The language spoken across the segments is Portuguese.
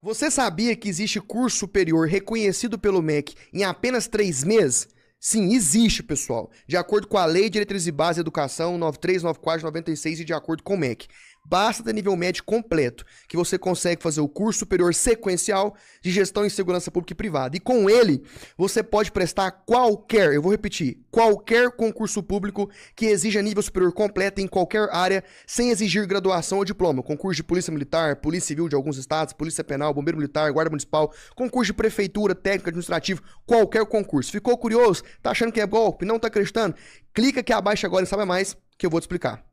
Você sabia que existe curso superior reconhecido pelo MEC em apenas 3 meses? Sim, existe, pessoal. De acordo com a Lei de Diretrizes e Bases de Educação 9394/96 e de acordo com o MEC. Basta ter nível médio completo, que você consegue fazer o curso superior sequencial de gestão em segurança pública e privada. E com ele, você pode prestar qualquer, eu vou repetir, qualquer concurso público que exija nível superior completo em qualquer área, sem exigir graduação ou diploma. Concurso de polícia militar, polícia civil de alguns estados, polícia penal, bombeiro militar, guarda municipal, concurso de prefeitura, técnico administrativo, qualquer concurso. Ficou curioso? Tá achando que é golpe? Não tá acreditando? Clica aqui abaixo agora e sabe mais que eu vou te explicar.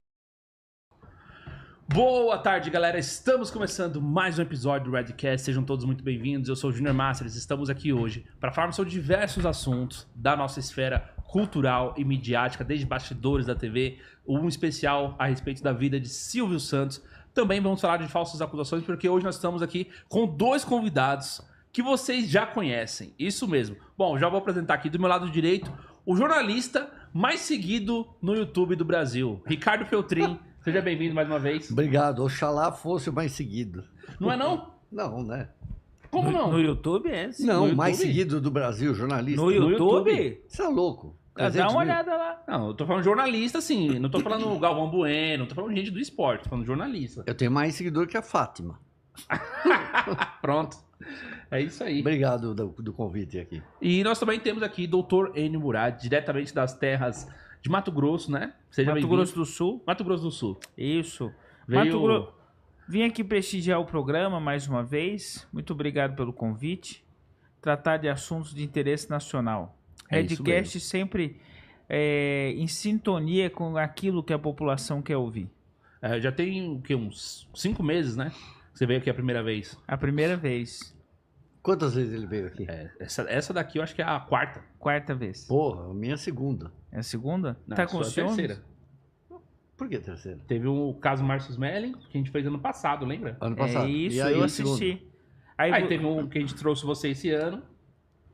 Boa tarde, galera. Estamos começando mais um episódio do Redcast. Sejam todos muito bem-vindos. Eu sou o Junior Masters. Estamos aqui hoje para falarmos sobre diversos assuntos da nossa esfera cultural e midiática, desde bastidores da TV, um especial a respeito da vida de Silvio Santos. Também vamos falar de falsas acusações, porque hoje nós estamos aqui com dois convidados que vocês já conhecem. Isso mesmo. Bom, já vou apresentar aqui do meu lado direito o jornalista mais seguido no YouTube do Brasil, Ricardo Feltrin. Seja bem-vindo mais uma vez. Obrigado. Oxalá fosse o mais seguido. Não é não? Não, né? Como não? No YouTube é? Sim. Não, no mais YouTube? seguido do Brasil, jornalista. No YouTube? Você é louco. Dá 300 uma mil. olhada lá. Não, eu tô falando jornalista, assim. Não tô falando Galvão Bueno, não tô falando gente do esporte, tô falando jornalista. Eu tenho mais seguidor que a Fátima. Pronto. É isso aí. Obrigado do convite aqui. E nós também temos aqui Dr. Enio Murad, diretamente das terras de Mato Grosso, né? Seja Mato bem-vindo. Grosso do Sul. Mato Grosso do Sul. Isso. Veio... Vim aqui prestigiar o programa mais uma vez. Muito obrigado pelo convite. Tratar de assuntos de interesse nacional. É isso Redcast sempre em sintonia com aquilo que a população quer ouvir. já tem o quê? Uns 5 meses, né? Você veio aqui a primeira vez. A primeira vez. Quantas vezes ele veio aqui? Essa daqui eu acho que é a quarta. Quarta vez. Porra, a minha segunda. É a segunda? Não, Tá a com sua ciúmes? terceira. Por que terceira? Teve o caso Márcio Smelling, que a gente fez ano passado, lembra? Ano passado. É isso, E aí, eu a segunda? assisti. Aí teve um que a gente trouxe você esse ano.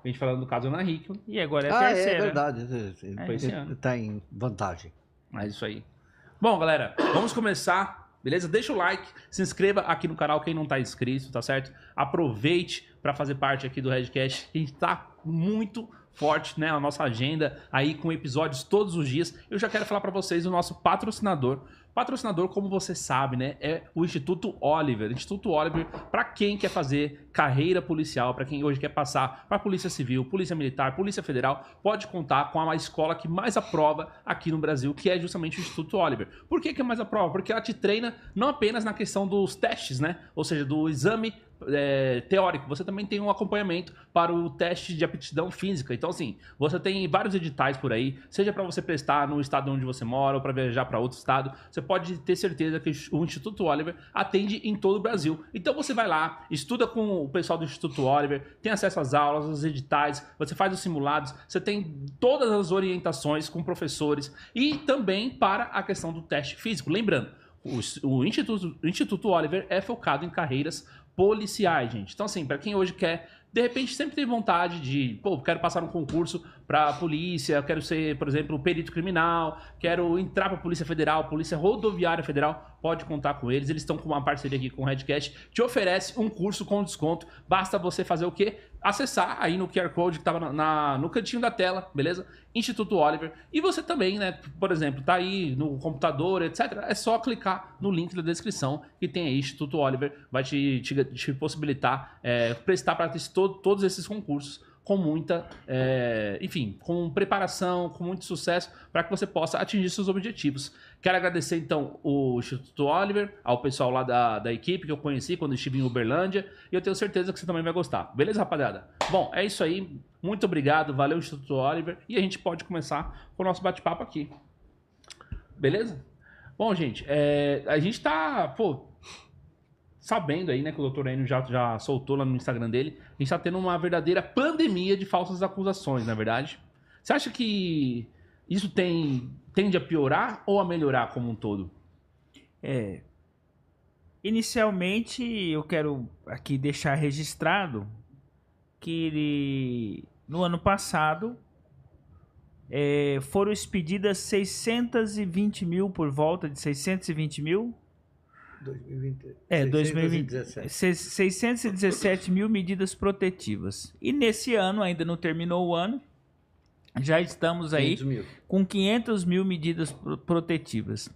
A gente falando do caso Ana Hickman. E agora é a terceira. É verdade. Foi esse ano. Tá em vantagem. É isso aí. Bom, galera, vamos começar, beleza? Deixa o like, se inscreva aqui no canal quem não tá inscrito, tá certo? Aproveite para fazer parte aqui do Redcast. A gente tá muito forte, né? A nossa agenda aí com episódios todos os dias. Eu já quero falar para vocês o nosso patrocinador. Patrocinador, como você sabe, né, é o Instituto Oliver. Instituto Oliver, para quem quer fazer carreira policial, para quem hoje quer passar para Polícia Civil, Polícia Militar, Polícia Federal, pode contar com a escola que mais aprova aqui no Brasil, que é justamente o Instituto Oliver. Por que é mais aprova? Porque ela te treina não apenas na questão dos testes, né, ou seja, do exame teórico, você também tem um acompanhamento para o teste de aptidão física. Então, assim, você tem vários editais por aí, seja para você prestar no estado onde você mora ou para viajar para outro estado, você pode ter certeza que o Instituto Oliver atende em todo o Brasil. Então, você vai lá, estuda com o pessoal do Instituto Oliver, tem acesso às aulas, aos editais, você faz os simulados, você tem todas as orientações com professores e também para a questão do teste físico. Lembrando, o Instituto Oliver é focado em carreiras policiais, gente. Então, assim, para quem hoje quer, de repente, sempre tem vontade de, quero passar um concurso para polícia, quero ser, por exemplo, perito criminal, quero entrar para Polícia Federal, Polícia Rodoviária Federal, pode contar com eles. Eles estão com uma parceria aqui com o Redcast, te oferece um curso com desconto. Basta você fazer o quê? Acessar aí no QR Code que estava no cantinho da tela, beleza? Instituto Oliver. E você também, né, por exemplo, tá aí no computador, etc. É só clicar no link da descrição que tem aí Instituto Oliver, vai te possibilitar prestar para todos esses concursos com muita, enfim, com preparação, com muito sucesso, para que você possa atingir seus objetivos. Quero agradecer, então, o Instituto Oliver, ao pessoal lá da equipe que eu conheci quando estive em Uberlândia, e eu tenho certeza que você também vai gostar. Beleza, rapaziada? Bom, é isso aí. Muito obrigado, valeu, Instituto Oliver, e a gente pode começar com o nosso bate-papo aqui. Beleza? Bom, gente, a gente tá, sabendo aí, né, que o Dr. Enio já soltou lá no Instagram dele, a gente tá tendo uma verdadeira pandemia de falsas acusações, na verdade. Você acha que isso tende a piorar ou a melhorar como um todo? Inicialmente, eu quero aqui deixar registrado que no ano passado foram expedidas 620 mil, por volta de 620 mil, 2020, 2017. 617 mil medidas protetivas. E nesse ano, ainda não terminou o ano, já estamos aí com 500 mil medidas protetivas.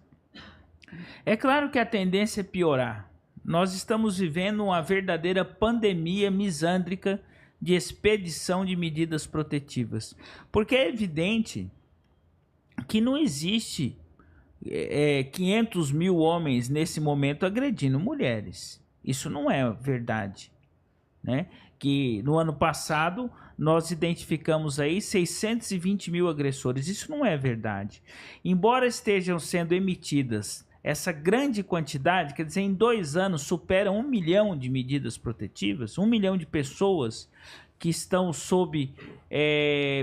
É claro que a tendência é piorar. Nós estamos vivendo uma verdadeira pandemia misândrica de expedição de medidas protetivas. Porque é evidente que não existe 500 mil homens nesse momento agredindo mulheres. Isso não é verdade, né? Que no ano passado nós identificamos aí 620 mil agressores. Isso não é verdade. Embora estejam sendo emitidas essa grande quantidade, quer dizer, em 2 anos supera 1 milhão de medidas protetivas, 1 milhão de pessoas que estão sob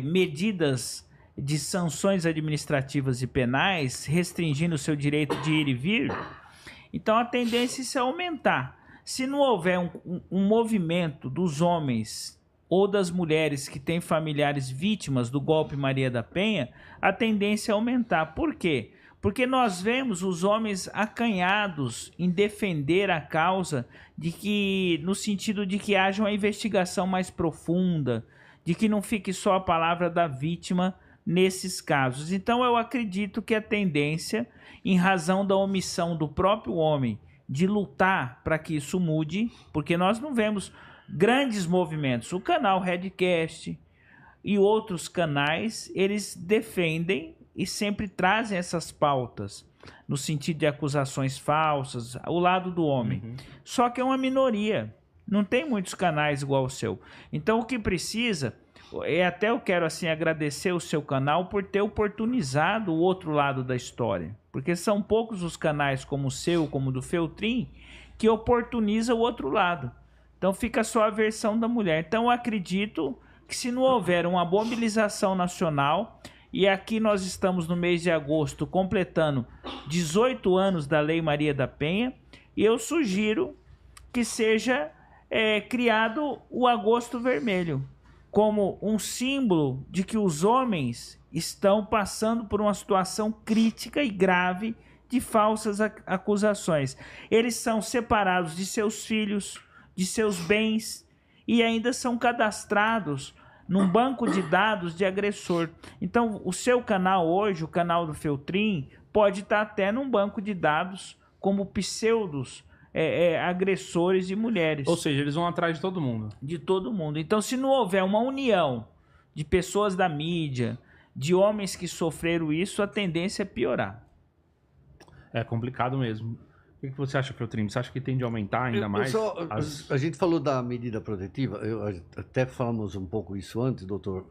medidas de sanções administrativas e penais, restringindo o seu direito de ir e vir. Então a tendência é aumentar. Se não houver um movimento dos homens ou das mulheres que têm familiares vítimas do golpe Maria da Penha, a tendência é aumentar. Por quê? Porque nós vemos os homens acanhados em defender a causa no sentido de que haja uma investigação mais profunda, de que não fique só a palavra da vítima nesses casos. Então eu acredito que a tendência, em razão da omissão do próprio homem de lutar para que isso mude, porque nós não vemos grandes movimentos. O canal Redcast e outros canais, eles defendem e sempre trazem essas pautas no sentido de acusações falsas, o lado do homem. Uhum. Só que é uma minoria. Não tem muitos canais igual o seu. Então o que precisa, até eu quero assim agradecer o seu canal por ter oportunizado o outro lado da história. Porque são poucos os canais como o seu, como o do Feltrin, que oportuniza o outro lado. Então fica só a versão da mulher. Então eu acredito que se não houver uma mobilização nacional, e aqui nós estamos no mês de agosto completando 18 anos da Lei Maria da Penha, e eu sugiro que seja criado o Agosto Vermelho, como um símbolo de que os homens estão passando por uma situação crítica e grave de falsas acusações. Eles são separados de seus filhos, de seus bens, e ainda são cadastrados num banco de dados de agressor. Então, o seu canal hoje, o canal do Feltrin, pode estar até num banco de dados como pseudos agressores de mulheres. Ou seja, eles vão atrás de todo mundo. De todo mundo. Então, se não houver uma união de pessoas da mídia, de homens que sofreram isso, a tendência é piorar. É complicado mesmo. O que você acha, Feltrin? Você acha que tende a aumentar ainda mais? A gente falou da medida protetiva, até falamos um pouco isso antes, doutor.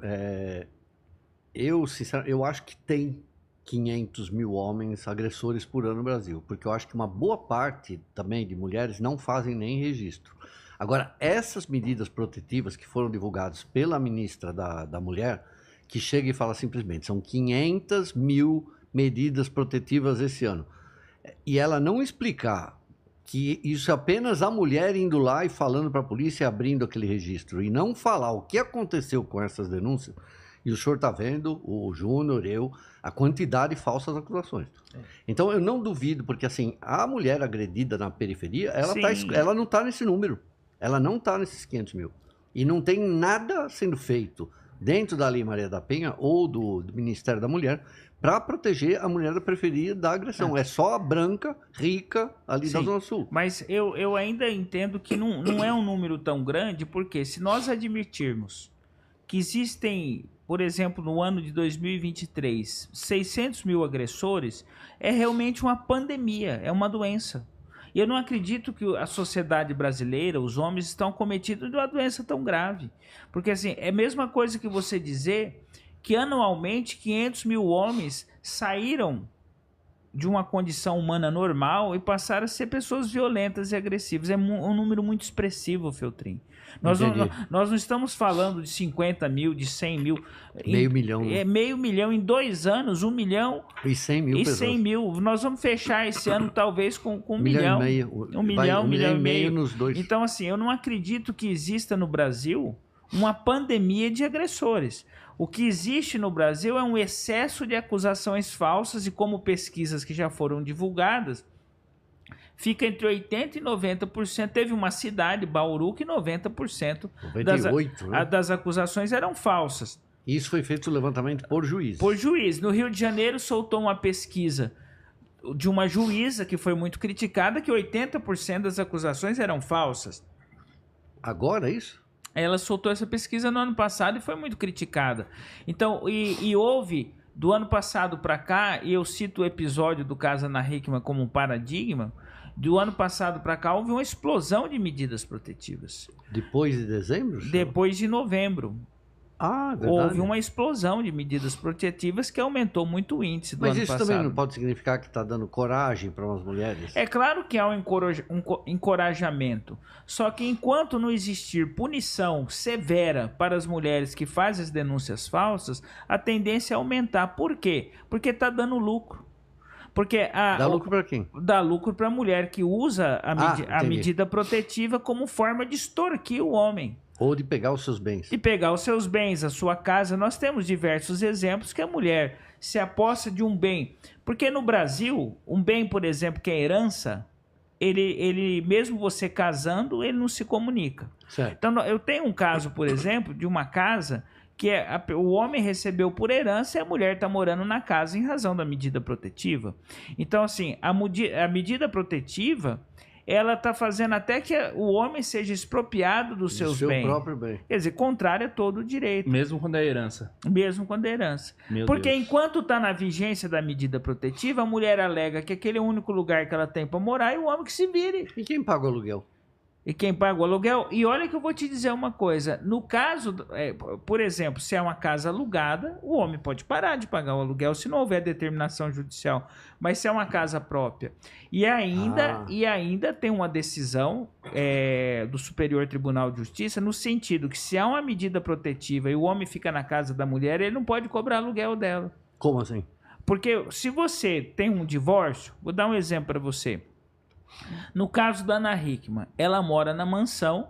Sinceramente, eu acho que tem 500 mil homens agressores por ano no Brasil, porque eu acho que uma boa parte também de mulheres não fazem nem registro. Agora, essas medidas protetivas que foram divulgadas pela ministra da Mulher, que chega e fala simplesmente, são 500 mil medidas protetivas esse ano. E ela não explicar que isso é apenas a mulher indo lá e falando para a polícia e abrindo aquele registro, e não falar o que aconteceu com essas denúncias, e o senhor está vendo, o Júnior, a quantidade de falsas acusações. Então eu não duvido, porque assim, a mulher agredida na periferia, ela não está nesse número, ela não está nesses 500 mil. E não tem nada sendo feito dentro da Lei Maria da Penha ou do Ministério da Mulher para proteger a mulher da periferia da agressão. É só a branca, rica, ali da Zona Sul. Mas eu ainda entendo que não é um número tão grande, porque se nós admitirmos que existem, por exemplo, no ano de 2023, 600 mil agressores, é realmente uma pandemia, é uma doença. E eu não acredito que a sociedade brasileira, os homens, estão cometidos de uma doença tão grave. Porque assim, é a mesma coisa que você dizer que anualmente 500 mil homens saíram de uma condição humana normal e passaram a ser pessoas violentas e agressivas. É um número muito expressivo, Feltrin. Nós não estamos falando de 50 mil, de 100 mil. Meio milhão. É meio milhão em 2 anos, 1 milhão. E 100 mil pessoas. 100 mil. Nós vamos fechar esse ano talvez com 1 milhão. milhão. 1 milhão e meio nos dois. Então assim, eu não acredito que exista no Brasil uma pandemia de agressores. O que existe no Brasil é um excesso de acusações falsas e, como pesquisas que já foram divulgadas, fica entre 80% e 90%. Teve uma cidade, Bauru, que 90% 98, né? das acusações eram falsas. Isso foi feito o levantamento por juiz. Por juiz. No Rio de Janeiro soltou uma pesquisa de uma juíza que foi muito criticada, que 80% das acusações eram falsas. Agora é isso? Ela soltou essa pesquisa no ano passado e foi muito criticada. Então, e houve, do ano passado para cá, e eu cito o episódio do caso Ana Hickman como um paradigma, do ano passado para cá houve uma explosão de medidas protetivas. Depois de dezembro? Depois de novembro. Ah, verdade. Houve uma explosão de medidas protetivas que aumentou muito o índice do ano passado. Mas isso também não pode significar que está dando coragem para umas mulheres? É claro que há um encorajamento. Só que enquanto não existir punição severa para as mulheres que fazem as denúncias falsas, a tendência é aumentar. Por quê? Porque está dando lucro. Porque dá lucro para quem? Dá lucro para a mulher que usa a medida protetiva como forma de extorquir o homem. Ou de pegar os seus bens. De pegar os seus bens, a sua casa. Nós temos diversos exemplos que a mulher se apossa de um bem. Porque no Brasil, um bem, por exemplo, que é herança, ele mesmo você casando, ele não se comunica. Certo. Então, eu tenho um caso, por exemplo, de uma casa que o homem recebeu por herança e a mulher está morando na casa em razão da medida protetiva. Então, assim, a medida protetiva, ela está fazendo até que o homem seja expropriado dos seus bens. Do seu próprio bem. Quer dizer, contrário a todo o direito. Mesmo quando é herança. Mesmo quando é herança. Porque enquanto está na vigência da medida protetiva, a mulher alega que aquele é o único lugar que ela tem para morar e o homem que se vire. E quem paga o aluguel? E quem paga o aluguel? E olha que eu vou te dizer uma coisa. No caso, por exemplo, se é uma casa alugada, o homem pode parar de pagar o aluguel se não houver determinação judicial. Mas se é uma casa própria. E ainda tem uma decisão do Superior Tribunal de Justiça no sentido que se há uma medida protetiva e o homem fica na casa da mulher, ele não pode cobrar aluguel dela. Como assim? Porque se você tem um divórcio, vou dar um exemplo para você. No caso da Ana Hickman, ela mora na mansão,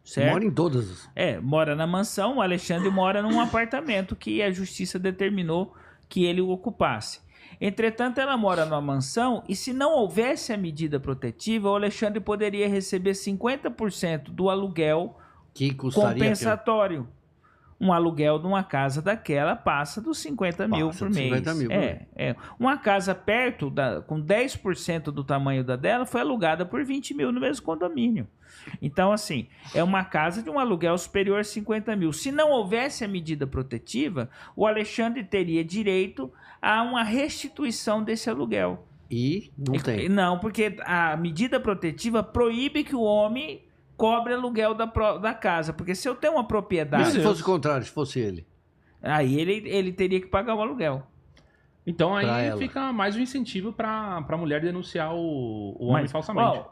certo? Mora em todas. Mora na mansão, o Alexandre mora num apartamento que a justiça determinou que ele o ocupasse. Entretanto, ela mora numa mansão e se não houvesse a medida protetiva, o Alexandre poderia receber 50% do aluguel que custaria compensatório. Um aluguel de uma casa daquela passa dos 50 mil por mês. 50 mil. Uma casa perto, com 10% do tamanho da dela, foi alugada por 20 mil no mesmo condomínio. Então, assim, é uma casa de um aluguel superior a 50 mil. Se não houvesse a medida protetiva, o Alexandre teria direito a uma restituição desse aluguel. E não tem. Não, porque a medida protetiva proíbe que o homem cobre aluguel da casa. Porque se eu tenho uma propriedade... Mas se fosse o contrário, se fosse ele? Aí ele teria que pagar o aluguel. Então aí fica mais um incentivo para a mulher denunciar o homem falsamente.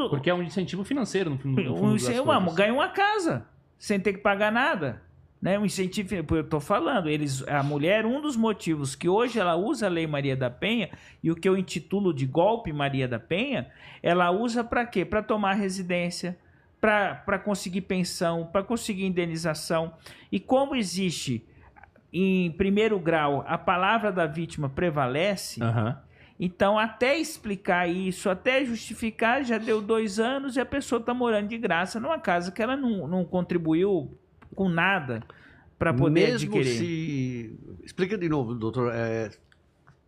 Porque é um incentivo financeiro, no fundo das coisas. Ganha uma casa, sem ter que pagar nada. Né? Um incentivo, eu estou falando, a mulher, um dos motivos que hoje ela usa a Lei Maria da Penha, e o que eu intitulo de golpe Maria da Penha, ela usa para quê? Para tomar residência, para conseguir pensão, para conseguir indenização. E como existe, em primeiro grau, a palavra da vítima prevalece, então até explicar isso, até justificar, já deu 2 anos e a pessoa está morando de graça numa casa que ela não contribuiu com nada para poder adquirir. Explica de novo, doutor.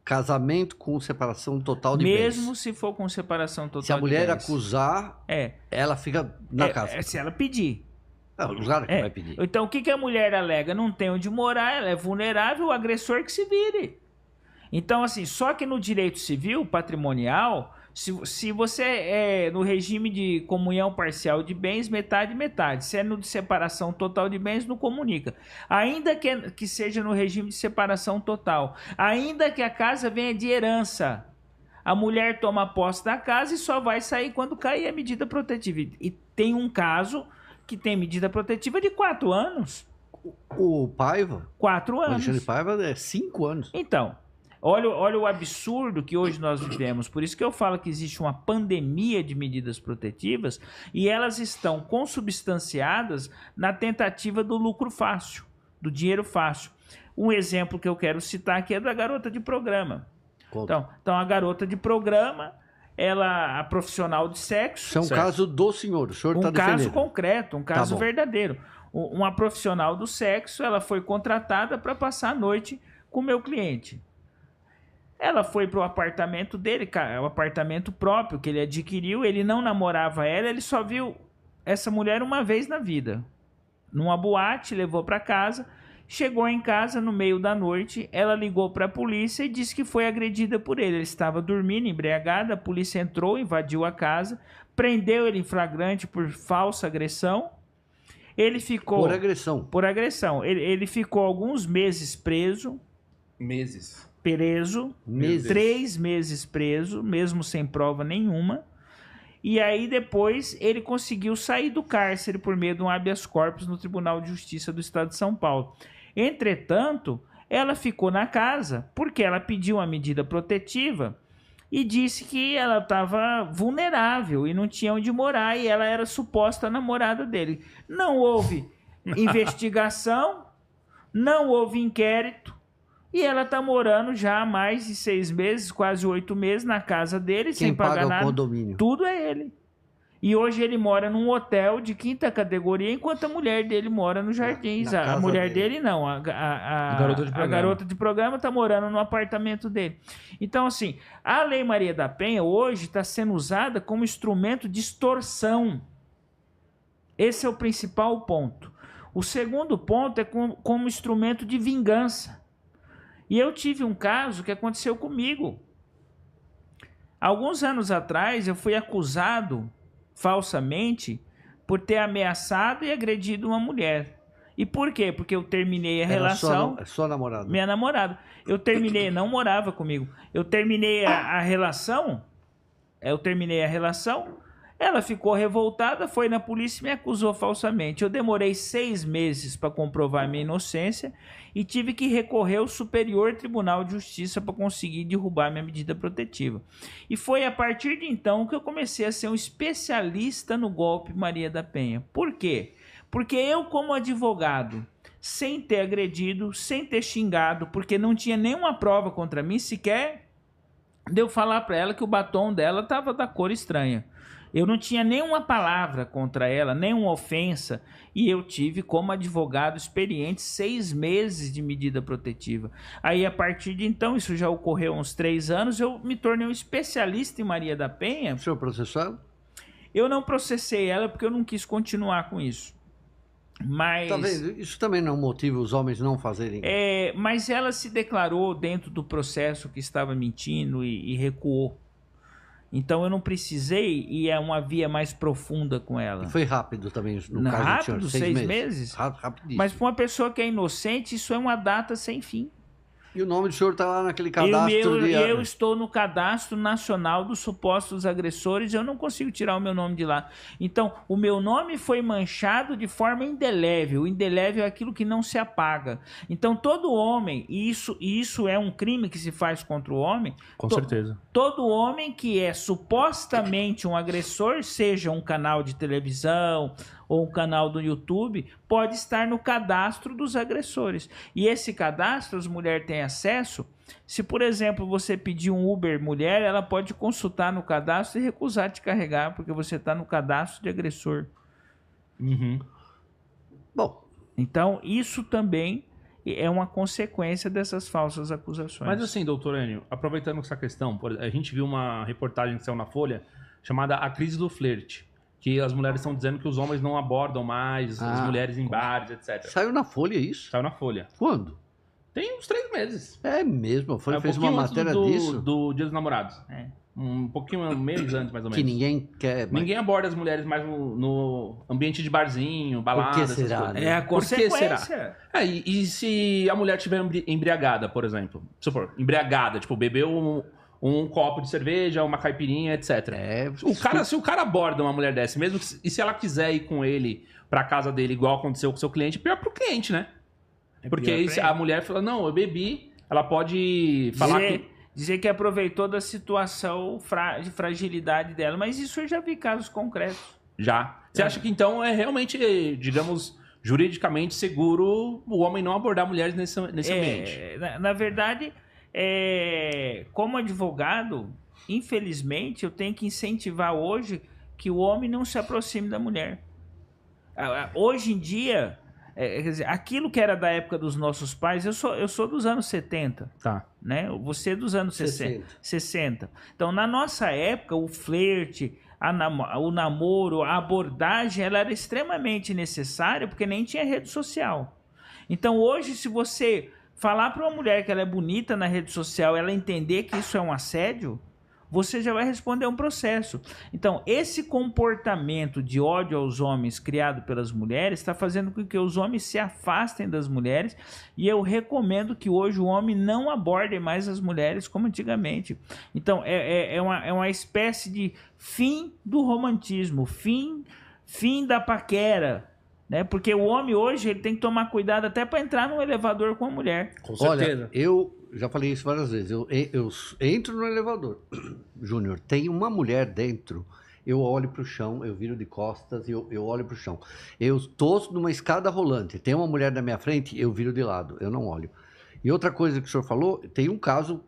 Casamento com separação total de bens. Mesmo se for com separação total de bens. Se a mulher acusar, ela fica na casa. Se ela pedir. Claro que vai pedir. Então, o que a mulher alega? Não tem onde morar, ela é vulnerável, o agressor que se vire. Então, assim, só que no direito civil, patrimonial, se você é no regime de comunhão parcial de bens, metade, metade. Se é no de separação total de bens, não comunica. Ainda que seja no regime de separação total. Ainda que a casa venha de herança. A mulher toma posse da casa e só vai sair quando cair a medida protetiva. E tem um caso que tem medida protetiva de 4 anos. O Paiva? 4 anos. O Alexandre Paiva é 5 anos. Então... Olha o absurdo que hoje nós vivemos. Por isso que eu falo que existe uma pandemia de medidas protetivas e elas estão consubstanciadas na tentativa do lucro fácil, do dinheiro fácil. Um exemplo que eu quero citar aqui é da garota de programa. Então a garota de programa, a profissional de sexo. Isso é um Certo. caso do senhor. O senhor está Um caso defendendo. concreto, um caso bom. verdadeiro. Uma profissional do sexo, ela foi contratada para passar a noite com o meu cliente. Ela foi pro apartamento dele, o apartamento próprio que ele adquiriu, ele não namorava ela, ele só viu essa mulher uma vez na vida. Numa boate, levou para casa, chegou em casa no meio da noite, ela ligou para a polícia e disse que foi agredida por ele. Ele estava dormindo, embriagado, a polícia entrou, invadiu a casa, prendeu ele em flagrante por falsa agressão. Ele ficou... Por agressão. Por agressão. Ele ficou alguns meses preso, Meses. 3 meses preso, mesmo sem prova nenhuma. E aí depois ele conseguiu sair do cárcere por meio de um habeas corpus no Tribunal de Justiça do Estado de São Paulo. Entretanto, ela ficou na casa porque ela pediu uma medida protetiva e disse que ela estava vulnerável e não tinha onde morar e ela era suposta namorada dele. Não houve investigação, não houve inquérito. E ela tá morando já há mais de 6 meses, quase 8 meses, na casa dele, sem Quem pagar paga o nada. condomínio? Tudo é ele. E hoje ele mora num hotel de 5ª categoria, enquanto a mulher dele mora no Jardins. Na A casa mulher dele. dele não, a garota de programa tá morando no apartamento dele. Então, assim, a Lei Maria da Penha hoje está sendo usada como instrumento de extorsão. Esse é o principal ponto. O segundo ponto é como instrumento de vingança. E eu tive um caso que aconteceu comigo. Alguns anos atrás, eu fui acusado falsamente por ter ameaçado e agredido uma mulher. E por quê? Porque eu terminei a relação... Sua namorada. Minha namorada. Eu terminei, não morava comigo. Eu terminei a relação. Ela ficou revoltada, foi na polícia e me acusou falsamente. Eu demorei 6 meses para comprovar minha inocência e tive que recorrer ao Superior Tribunal de Justiça para conseguir derrubar minha medida protetiva. E foi a partir de então que eu comecei a ser um especialista no golpe Maria da Penha. Por quê? Porque eu, como advogado, sem ter agredido, sem ter xingado, porque não tinha nenhuma prova contra mim, sequer de eu falar para ela que o batom dela estava da cor estranha. Eu não tinha nenhuma palavra contra ela, nenhuma ofensa, e eu tive como advogado experiente 6 meses de medida protetiva. Aí, a partir de então, isso já ocorreu há uns 3 anos, eu me tornei um especialista em Maria da Penha. O senhor processou ela? Eu não processei ela porque eu não quis continuar com isso. Mas, Tá vendo? Isso também não motiva os homens não fazerem. mas ela se declarou dentro do processo que estava mentindo e recuou. Então eu não precisei ir a uma via mais profunda com ela. Foi rápido também, no Não, caso rápido, do senhor, 6 meses? Rapidíssimo. Mas para uma pessoa que é inocente, isso é uma data sem fim. E o nome do senhor está lá naquele cadastro Eu estou no cadastro nacional dos supostos agressores, eu não consigo tirar o meu nome de lá. Então, o meu nome foi manchado de forma indelével. Indelével é aquilo que não se apaga. Então, todo homem, e isso é um crime que se faz contra o homem. Com certeza. Todo homem que é supostamente um agressor, seja um canal de televisão ou um canal do YouTube, pode estar no cadastro dos agressores. E esse cadastro, as mulheres têm acesso. Se, por exemplo, você pedir um Uber mulher, ela pode consultar no cadastro e recusar te carregar, porque você está no cadastro de agressor. Uhum. Bom, Então, isso também é uma consequência dessas falsas acusações. Mas assim, doutor Enio, aproveitando essa questão, a gente viu uma reportagem que saiu na Folha chamada A Crise do Flerte, que as mulheres estão dizendo que os homens não abordam mais as mulheres em bares, etc. saiu na Folha isso? Saiu na Folha. Quando? Tem uns 3 meses. É mesmo, a Folha fez uma pouquinho antes matéria disso do Dia dos Namorados. É. Um pouquinho, meses antes, mais ou menos. que ninguém quer. mas- Ninguém aborda as mulheres mais no ambiente de barzinho, balada, Por que essas será, coisas. né? É a Por que será? consequência. E se a mulher estiver embriagada, por exemplo? Supor, embriagada, tipo, bebeu um copo de cerveja, uma caipirinha, etc. Se o cara aborda uma mulher dessa, mesmo e se ela quiser ir com ele pra casa dele, igual aconteceu com o seu cliente, pior pro cliente, né? Porque pior aí pra se a mulher fala, não, eu bebi, ela pode falar Dizer que aproveitou da situação de fragilidade dela, mas isso eu já vi casos concretos. Já. Você acha que então é realmente, digamos, juridicamente seguro o homem não abordar mulheres nesse ambiente? Na verdade, como advogado, infelizmente, eu tenho que incentivar hoje que o homem não se aproxime da mulher. Hoje em dia, quer dizer, aquilo que era da época dos nossos pais, eu sou dos anos 70, Tá. né? Você é dos anos 60. Então, na nossa época, o flerte, o namoro, a abordagem, ela era extremamente necessária porque nem tinha rede social. Então, hoje, se você falar para uma mulher que ela é bonita na rede social, ela entender que isso é um assédio, você já vai responder a um processo. Então, esse comportamento de ódio aos homens criado pelas mulheres está fazendo com que os homens se afastem das mulheres, e eu recomendo que hoje o homem não aborde mais as mulheres como antigamente. Então, é uma espécie de fim do romantismo, fim da paquera, né? Porque o homem hoje ele tem que tomar cuidado até para entrar no elevador com a mulher. Com certeza. Olha, eu já falei isso várias vezes. Eu entro no elevador, Júnior, tem uma mulher dentro, eu olho para o chão, eu viro de costas e eu olho para o chão. Eu estou numa escada rolante, tem uma mulher na minha frente, eu viro de lado, eu não olho. E outra coisa que o senhor falou, tem um caso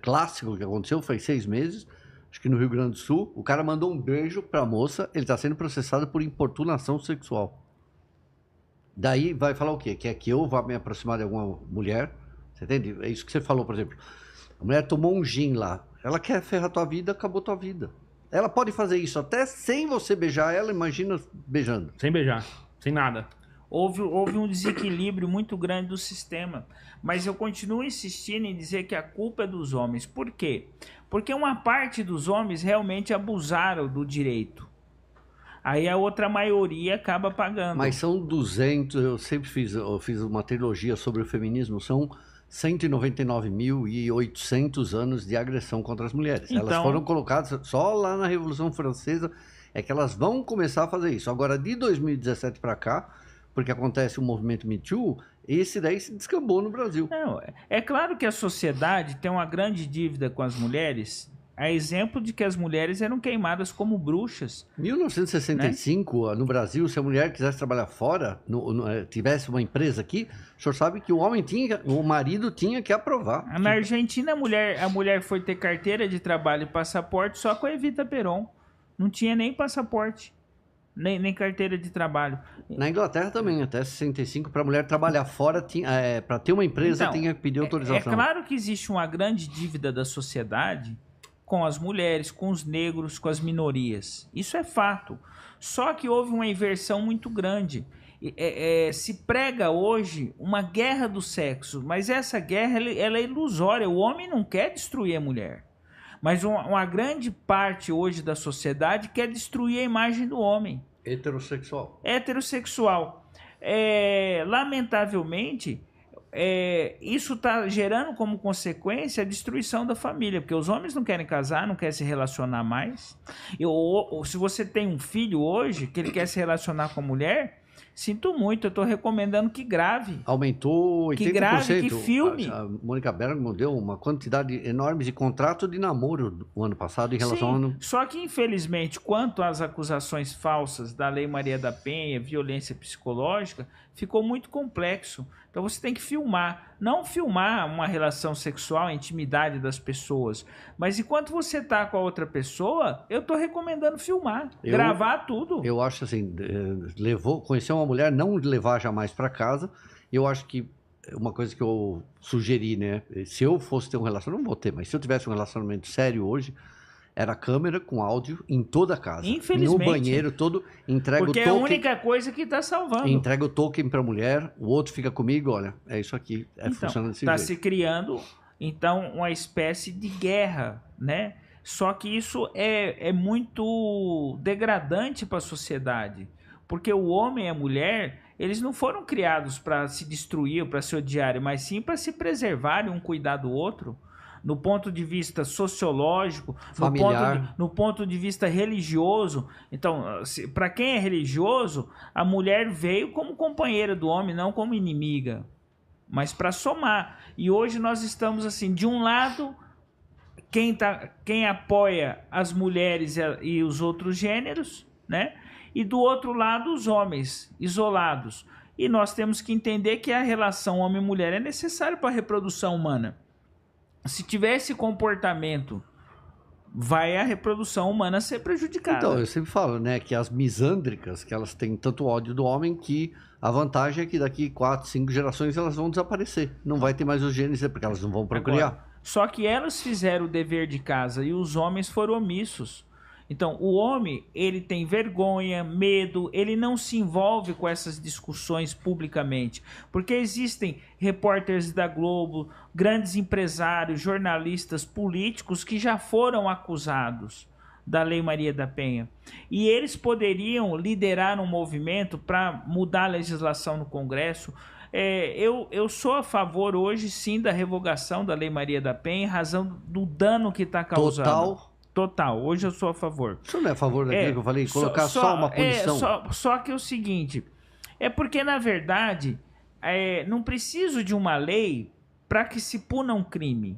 clássico que aconteceu, faz 6 meses, acho que no Rio Grande do Sul, o cara mandou um beijo para a moça, ele está sendo processado por importunação sexual. Daí vai falar o quê? Que é que eu vá me aproximar de alguma mulher, você entende? É isso que você falou, por exemplo. A mulher tomou um gin lá, ela quer ferrar tua vida, acabou tua vida. Ela pode fazer isso até sem você beijar ela, imagina beijando. Sem beijar, sem nada. Houve um desequilíbrio muito grande do sistema. Mas eu continuo insistindo em dizer que a culpa é dos homens. Por quê? Porque uma parte dos homens realmente abusaram do direito. Aí a outra maioria acaba pagando. Mas são 200, eu sempre fiz uma trilogia sobre o feminismo, são 199.800 anos de agressão contra as mulheres. Então, elas foram colocadas só lá na Revolução Francesa, é que elas vão começar a fazer isso. Agora, de 2017 para cá, porque acontece o movimento Me Too, esse daí se descambou no Brasil. Não, é claro que a sociedade tem uma grande dívida com as mulheres, a exemplo de que as mulheres eram queimadas como bruxas. 1965, no Brasil, se a mulher quisesse trabalhar fora, tivesse uma empresa aqui, o senhor sabe que o marido tinha que aprovar. Na Argentina, a mulher foi ter carteira de trabalho e passaporte só com a Evita Peron. Não tinha nem passaporte, nem carteira de trabalho. Na Inglaterra também, até 65, para a mulher trabalhar fora, para ter uma empresa, Então, tinha que pedir autorização. É claro que existe uma grande dívida da sociedade com as mulheres, com os negros, com as minorias. Isso é fato. Só que houve uma inversão muito grande. Se prega hoje uma guerra do sexo, mas essa guerra ela é ilusória. O homem não quer destruir a mulher. Mas uma grande parte hoje da sociedade quer destruir a imagem do homem. Heterossexual. Lamentavelmente, isso está gerando como consequência a destruição da família, porque os homens não querem casar, não querem se relacionar mais. Ou se você tem um filho hoje que ele quer se relacionar com a mulher, sinto muito, eu estou recomendando que grave. Aumentou 80%. Que grave, que filme. A Mônica Bergman deu uma quantidade enorme de contrato de namoro no ano passado em relação ao ano... Só que, infelizmente, quanto às acusações falsas da Lei Maria da Penha, violência psicológica, ficou muito complexo. Então você tem que filmar. Não filmar uma relação sexual, a intimidade das pessoas. Mas enquanto você tá com a outra pessoa, eu tô recomendando filmar. Gravar tudo. Eu acho assim, conhecer uma mulher, não levar jamais para casa. Eu acho que uma coisa que eu sugeri, né? Se eu fosse ter um relacionamento, não vou ter, mas se eu tivesse um relacionamento sério hoje, era câmera com áudio em toda a casa. Infelizmente. No banheiro todo, entrega porque o token. É a única coisa que tá salvando. Entrega o token pra mulher, o outro fica comigo, olha, é isso aqui, funciona desse jeito. Tá se criando, então, uma espécie de guerra, né? Só que isso é muito degradante para a sociedade. Porque o homem e a mulher, eles não foram criados para se destruir, para se odiarem, mas sim para se preservarem, um cuidar do outro. No ponto de vista sociológico, no ponto de vista religioso. Então, para quem é religioso, a mulher veio como companheira do homem, não como inimiga, mas para somar. E hoje nós estamos assim, de um lado, quem apoia as mulheres e os outros gêneros, né? E do outro lado, os homens isolados. E nós temos que entender que a relação homem-mulher é necessária para a reprodução humana. Se tiver esse comportamento vai a reprodução humana ser prejudicada. Então, eu sempre falo, né, que as misândricas, que elas têm tanto ódio do homem que a vantagem é que daqui 4, 5 gerações elas vão desaparecer. Não vai ter mais os genes, porque elas não vão procriar. Agora, só que elas fizeram o dever de casa e os homens foram omissos. Então, o homem, ele tem vergonha, medo, ele não se envolve com essas discussões publicamente. Porque existem repórteres da Globo, grandes empresários, jornalistas, políticos que já foram acusados da Lei Maria da Penha. E eles poderiam liderar um movimento para mudar a legislação no Congresso. Eu sou a favor hoje, sim, da revogação da Lei Maria da Penha, em razão do dano que está causando. Total, hoje eu sou a favor. O senhor não é a favor daquilo que eu falei? Colocar só uma punição? Só que é o seguinte, é porque, na verdade, não preciso de uma lei para que se puna um crime.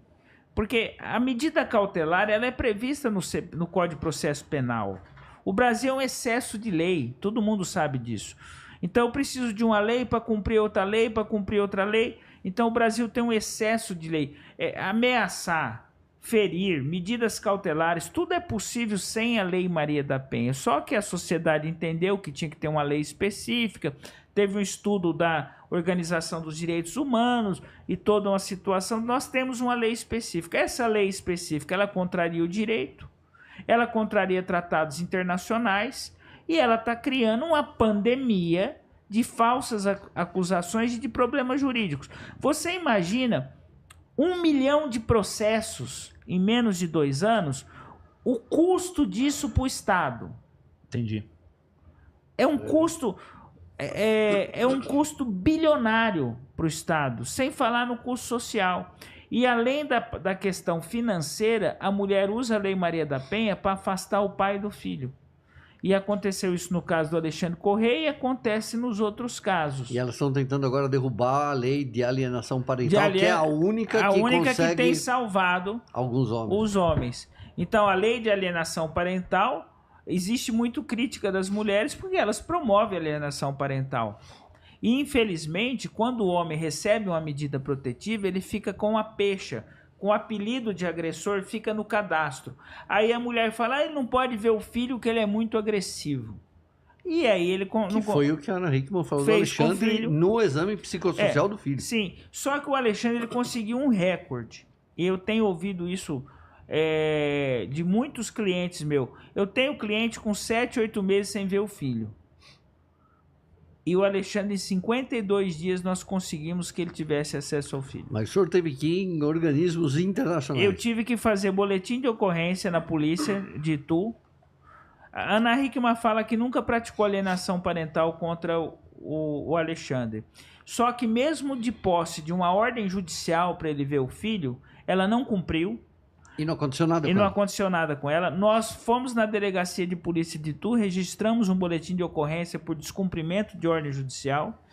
Porque a medida cautelar ela é prevista no Código de Processo Penal. O Brasil é um excesso de lei, todo mundo sabe disso. Então eu preciso de uma lei para cumprir outra lei, para cumprir outra lei. Então o Brasil tem um excesso de lei. Ameaçar, ferir, medidas cautelares, tudo é possível sem a Lei Maria da Penha. Só que a sociedade entendeu que tinha que ter uma lei específica, teve um estudo da Organização dos Direitos Humanos e toda uma situação. Nós temos uma lei específica. Essa lei específica, ela contraria o direito, ela contraria tratados internacionais e ela está criando uma pandemia de falsas acusações e de problemas jurídicos. Você imagina 1 milhão de processos em menos de 2 anos, o custo disso para o Estado. Entendi. É um custo, é um custo bilionário para o Estado, sem falar no custo social. E além da questão financeira, a mulher usa a Lei Maria da Penha para afastar o pai do filho. E aconteceu isso no caso do Alexandre Correia e acontece nos outros casos. E elas estão tentando agora derrubar a lei de alienação parental, que é a única que consegue... que tem salvado alguns homens. Os homens. Então, a lei de alienação parental, existe muito crítica das mulheres porque elas promovem a alienação parental. E, infelizmente, quando o homem recebe uma medida protetiva, ele fica com a pecha, com o apelido de agressor, fica no cadastro. Aí a mulher fala, ele não pode ver o filho que ele é muito agressivo. E aí ele... foi o que a Ana Hickman falou do Alexandre no exame psicossocial do filho. Sim, só que o Alexandre ele conseguiu um recorde. E eu tenho ouvido isso de muitos clientes meus. Eu tenho cliente com 7, 8 meses sem ver o filho. E o Alexandre, em 52 dias, nós conseguimos que ele tivesse acesso ao filho. Mas o senhor teve que ir em organismos internacionais. Eu tive que fazer boletim de ocorrência na polícia de Itu. A Ana Hickman fala que nunca praticou alienação parental contra o Alexandre. Só que mesmo de posse de uma ordem judicial para ele ver o filho, ela não cumpriu. E não aconteceu nada com ela. E não aconteceu nada com ela. Nós fomos na delegacia de polícia de Itu, registramos um boletim de ocorrência por descumprimento de ordem judicial.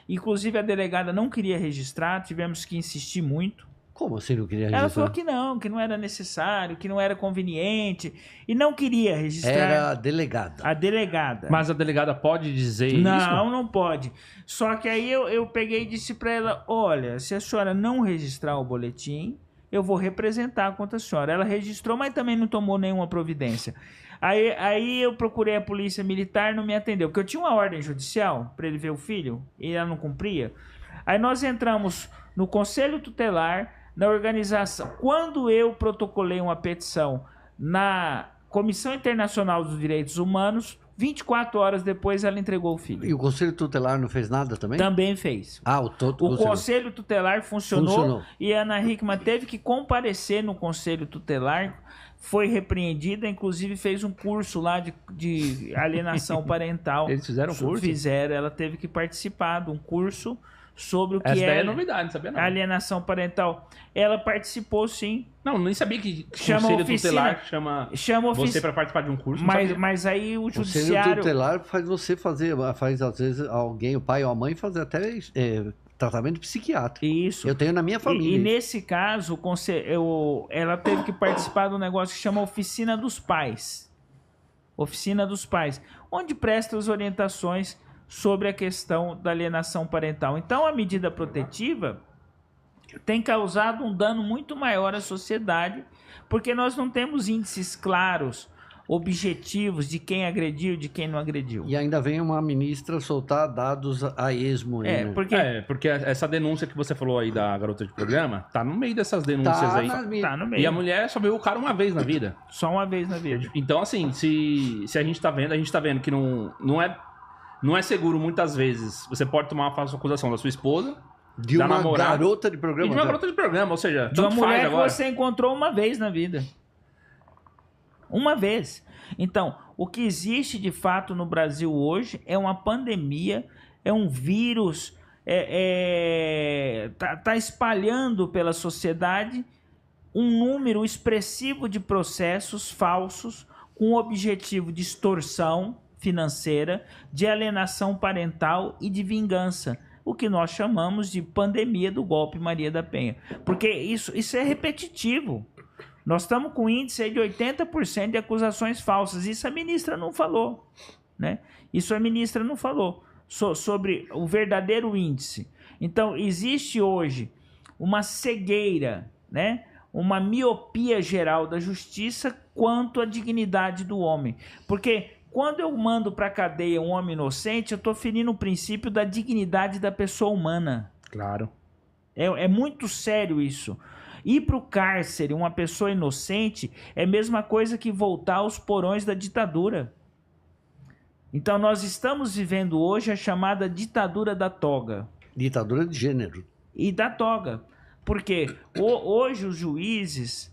Inclusive, a delegada não queria registrar, tivemos que insistir muito. Como assim não queria registrar? Ela falou que não era necessário, que não era conveniente e não queria registrar. Era a delegada. A delegada. Mas a delegada pode dizer isso? Não pode. Só que aí eu peguei e disse para ela, olha, se a senhora não registrar o boletim, eu vou representar contra a senhora. Ela registrou, mas também não tomou nenhuma providência. Aí eu procurei a polícia militar, não me atendeu, porque eu tinha uma ordem judicial para ele ver o filho e ela não cumpria. Aí nós entramos no Conselho Tutelar, na organização. Quando eu protocolei uma petição na Comissão Internacional dos Direitos Humanos, 24 horas depois ela entregou o filho. E o Conselho Tutelar não fez nada também? Também fez. O Conselho Tutelar funcionou e a Ana Hickman teve que comparecer no Conselho Tutelar, foi repreendida, inclusive fez um curso lá de alienação parental. Eles fizeram um curso? Fizeram, ela teve que participar de um curso sobre o que Essa é novidade, não sabia não. Alienação parental. Ela participou, sim. Não, nem sabia que chama Conselho oficina, Tutelar chama você para participar de um curso. Mas aí o judiciário... O Conselho Tutelar faz você fazer, faz às vezes alguém, o pai ou a mãe, fazer até tratamento psiquiátrico. Isso. Eu tenho na minha família. E nesse caso, ela teve que participar de um negócio que chama Oficina dos Pais. Oficina dos Pais. Onde presta as orientações sobre a questão da alienação parental. Então, a medida protetiva, tem causado um dano muito maior à sociedade, porque nós não temos índices claros, objetivos de quem agrediu, de quem não agrediu. E ainda vem uma ministra soltar dados a esmo. Aí, né? Porque essa denúncia que você falou aí da garota de programa, tá no meio dessas denúncias aí. Tá no meio. E a mulher só viu o cara uma vez na vida. Só uma vez na vida. Então, assim, se a gente tá vendo que não é seguro muitas vezes. Você pode tomar uma falsa acusação da sua esposa, De da uma namorada, garota de programa. e de uma garota de programa, ou seja, de uma tanto faz mulher que agora. você encontrou uma vez na vida. Uma vez. Então, o que existe de fato no Brasil hoje é uma pandemia, é um vírus, tá espalhando pela sociedade um número expressivo de processos falsos com o objetivo de extorsão financeira, de alienação parental e de vingança. O que nós chamamos de pandemia do golpe Maria da Penha. Porque isso é repetitivo. Nós estamos com índice aí de 80% de acusações falsas. Isso a ministra não falou, né? Isso a ministra não falou sobre o verdadeiro índice. Então, existe hoje uma cegueira, né? Uma miopia geral da justiça quanto à dignidade do homem. Porque quando eu mando para a cadeia um homem inocente, eu estou ferindo o princípio da dignidade da pessoa humana. Claro. É muito sério isso. Ir para o cárcere uma pessoa inocente é a mesma coisa que voltar aos porões da ditadura. Então nós estamos vivendo hoje a chamada ditadura da toga. Ditadura de gênero. E da toga. Porque hoje os juízes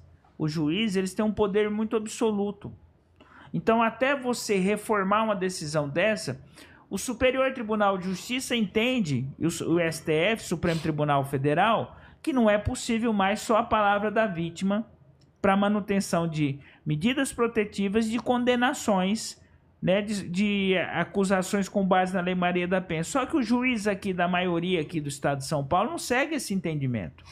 eles têm um poder muito absoluto. Então até você reformar uma decisão dessa, o Superior Tribunal de Justiça entende, o STF, Supremo Tribunal Federal, que não é possível mais só a palavra da vítima para manutenção de medidas protetivas e de condenações, né, de acusações com base na Lei Maria da Penha. Só que o juiz aqui da maioria aqui do estado de São Paulo não segue esse entendimento.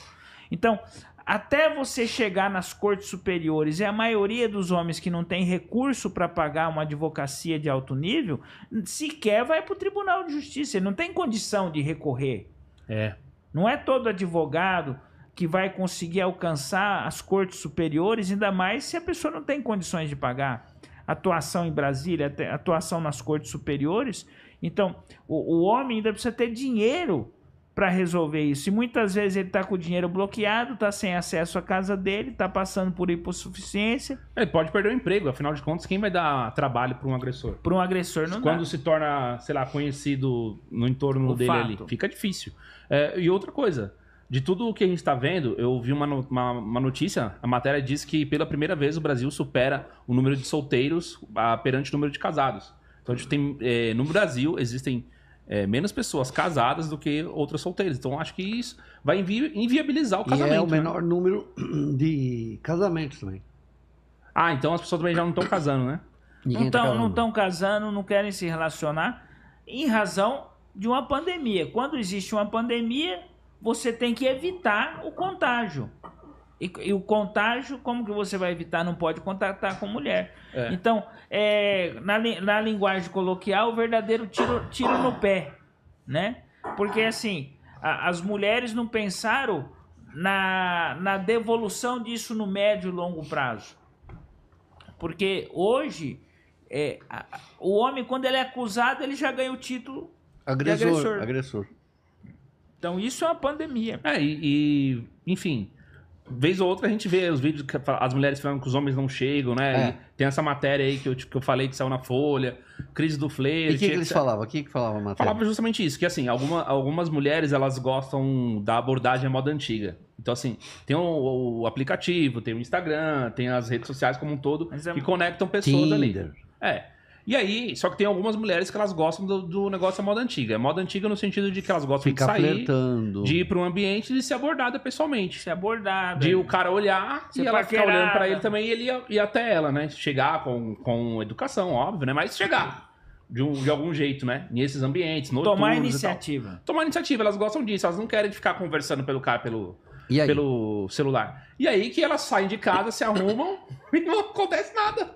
Então, até você chegar nas cortes superiores e a maioria dos homens que não tem recurso para pagar uma advocacia de alto nível, sequer vai para o Tribunal de Justiça, ele não tem condição de recorrer. Não é todo advogado que vai conseguir alcançar as cortes superiores, ainda mais se a pessoa não tem condições de pagar. Atuação em Brasília, atuação nas cortes superiores. Então, o homem ainda precisa ter dinheiro para resolver isso. E muitas vezes ele está com o dinheiro bloqueado, está sem acesso à casa dele, está passando por hipossuficiência. Ele pode perder o emprego, afinal de contas, quem vai dar trabalho para um agressor? Para um agressor não dá. Quando se torna, sei lá, conhecido no entorno dele ali, fica difícil. E outra coisa, de tudo o que a gente está vendo, eu vi uma notícia, a matéria diz que pela primeira vez o Brasil supera o número de solteiros perante o número de casados. Então a gente tem, no Brasil existem menos pessoas casadas do que outras solteiras. Então acho que isso vai inviabilizar o casamento. E é o menor número de casamentos também. Então as pessoas também já não estão casando, né? Não estão casando, não querem se relacionar em razão de uma pandemia. Quando existe uma pandemia, você tem que evitar o contágio. E o contágio, como que você vai evitar? Não pode contactar com mulher. Então, na linguagem coloquial, o verdadeiro tiro no pé, né? Porque, assim, as mulheres não pensaram na devolução disso no médio e longo prazo. Porque hoje, o homem, quando ele é acusado, ele já ganha o título de agressor. Então, isso é uma pandemia. Enfim... Vez ou outra a gente vê os vídeos que as mulheres falando que os homens não chegam, né? Tem essa matéria aí que eu falei que saiu na Folha, crise do flerte. E o que eles falavam? O que falava a matéria? Falava justamente isso, que assim, algumas mulheres elas gostam da abordagem à moda antiga. Então assim, tem o aplicativo, tem o Instagram, tem as redes sociais como um todo que conectam pessoas Tinder. ali. E aí, só que tem algumas mulheres que elas gostam do negócio da moda antiga. Moda antiga no sentido de que elas gostam de sair, flertando, de ir para um ambiente e de ser abordada pessoalmente. Ser abordada. De o cara olhar e ela ficar olhando para ele também e ele ir até ela, né? Chegar com educação, óbvio, né? Mas chegar de algum jeito, né? Nesses ambientes, noturnos. Tomar iniciativa. Tomar iniciativa, elas gostam disso. Elas não querem ficar conversando pelo cara pelo celular. E aí que elas saem de casa, se arrumam e não acontece nada.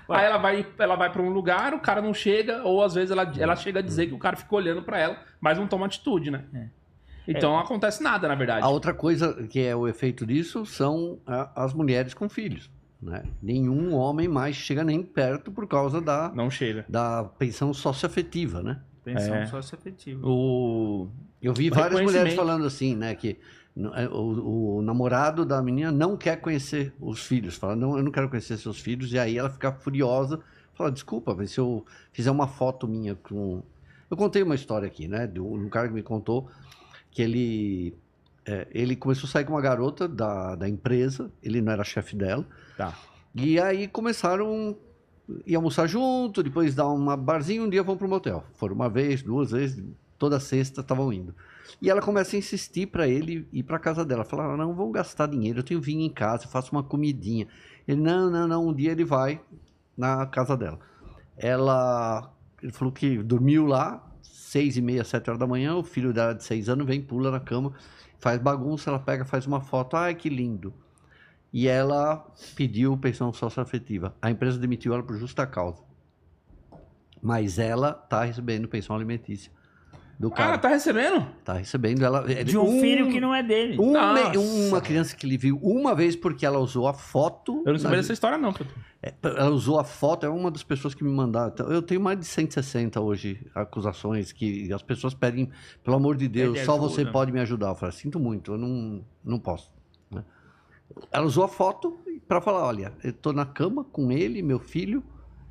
Aí ela vai pra um lugar, o cara não chega, ou às vezes ela chega a dizer que o cara fica olhando pra ela, mas não toma atitude, né? Então não acontece nada, na verdade. A outra coisa que é o efeito disso são as mulheres com filhos. Né? Nenhum homem mais chega nem perto por causa Não chega. da pensão socioafetiva, né? Pensão socioafetiva. Eu vi várias mulheres falando assim, né? Que o namorado da menina não quer conhecer os filhos. Fala, não, eu não quero conhecer seus filhos. E aí ela fica furiosa. Fala, desculpa, mas se eu fizer uma foto minha com... Eu contei uma história aqui, né? De um cara que me contou que ele começou a sair com uma garota da empresa. Ele não era chefe dela. Tá. E aí começaram a ir almoçar junto, depois dar uma barzinho, um dia vão pro motel. Foram uma vez, 2 vezes, toda sexta estavam indo. E ela começa a insistir para ele ir para casa dela. Fala, não, vamos gastar dinheiro, eu tenho vinho em casa, eu faço uma comidinha. Ele, não, um dia ele vai na casa dela. Ele falou que dormiu lá, 6h30, 7 horas da manhã, o filho dela de 6 anos vem, pula na cama, faz bagunça, ela pega, faz uma foto, ai que lindo. E ela pediu pensão socioafetiva. A empresa demitiu ela por justa causa. Mas ela está recebendo pensão alimentícia do cara. Ah, ela tá recebendo? Tá recebendo. Ela, de um filho que não é dele. Uma criança que ele viu uma vez porque ela usou a foto. Eu não sabia dessa história, não. Ela usou a foto, é uma das pessoas que me mandaram. Eu tenho mais de 160 hoje acusações que as pessoas pedem, pelo amor de Deus, só você pode me ajudar. Eu falei, sinto muito, eu não posso. Né? Ela usou a foto para falar, olha, eu tô na cama com ele, meu filho,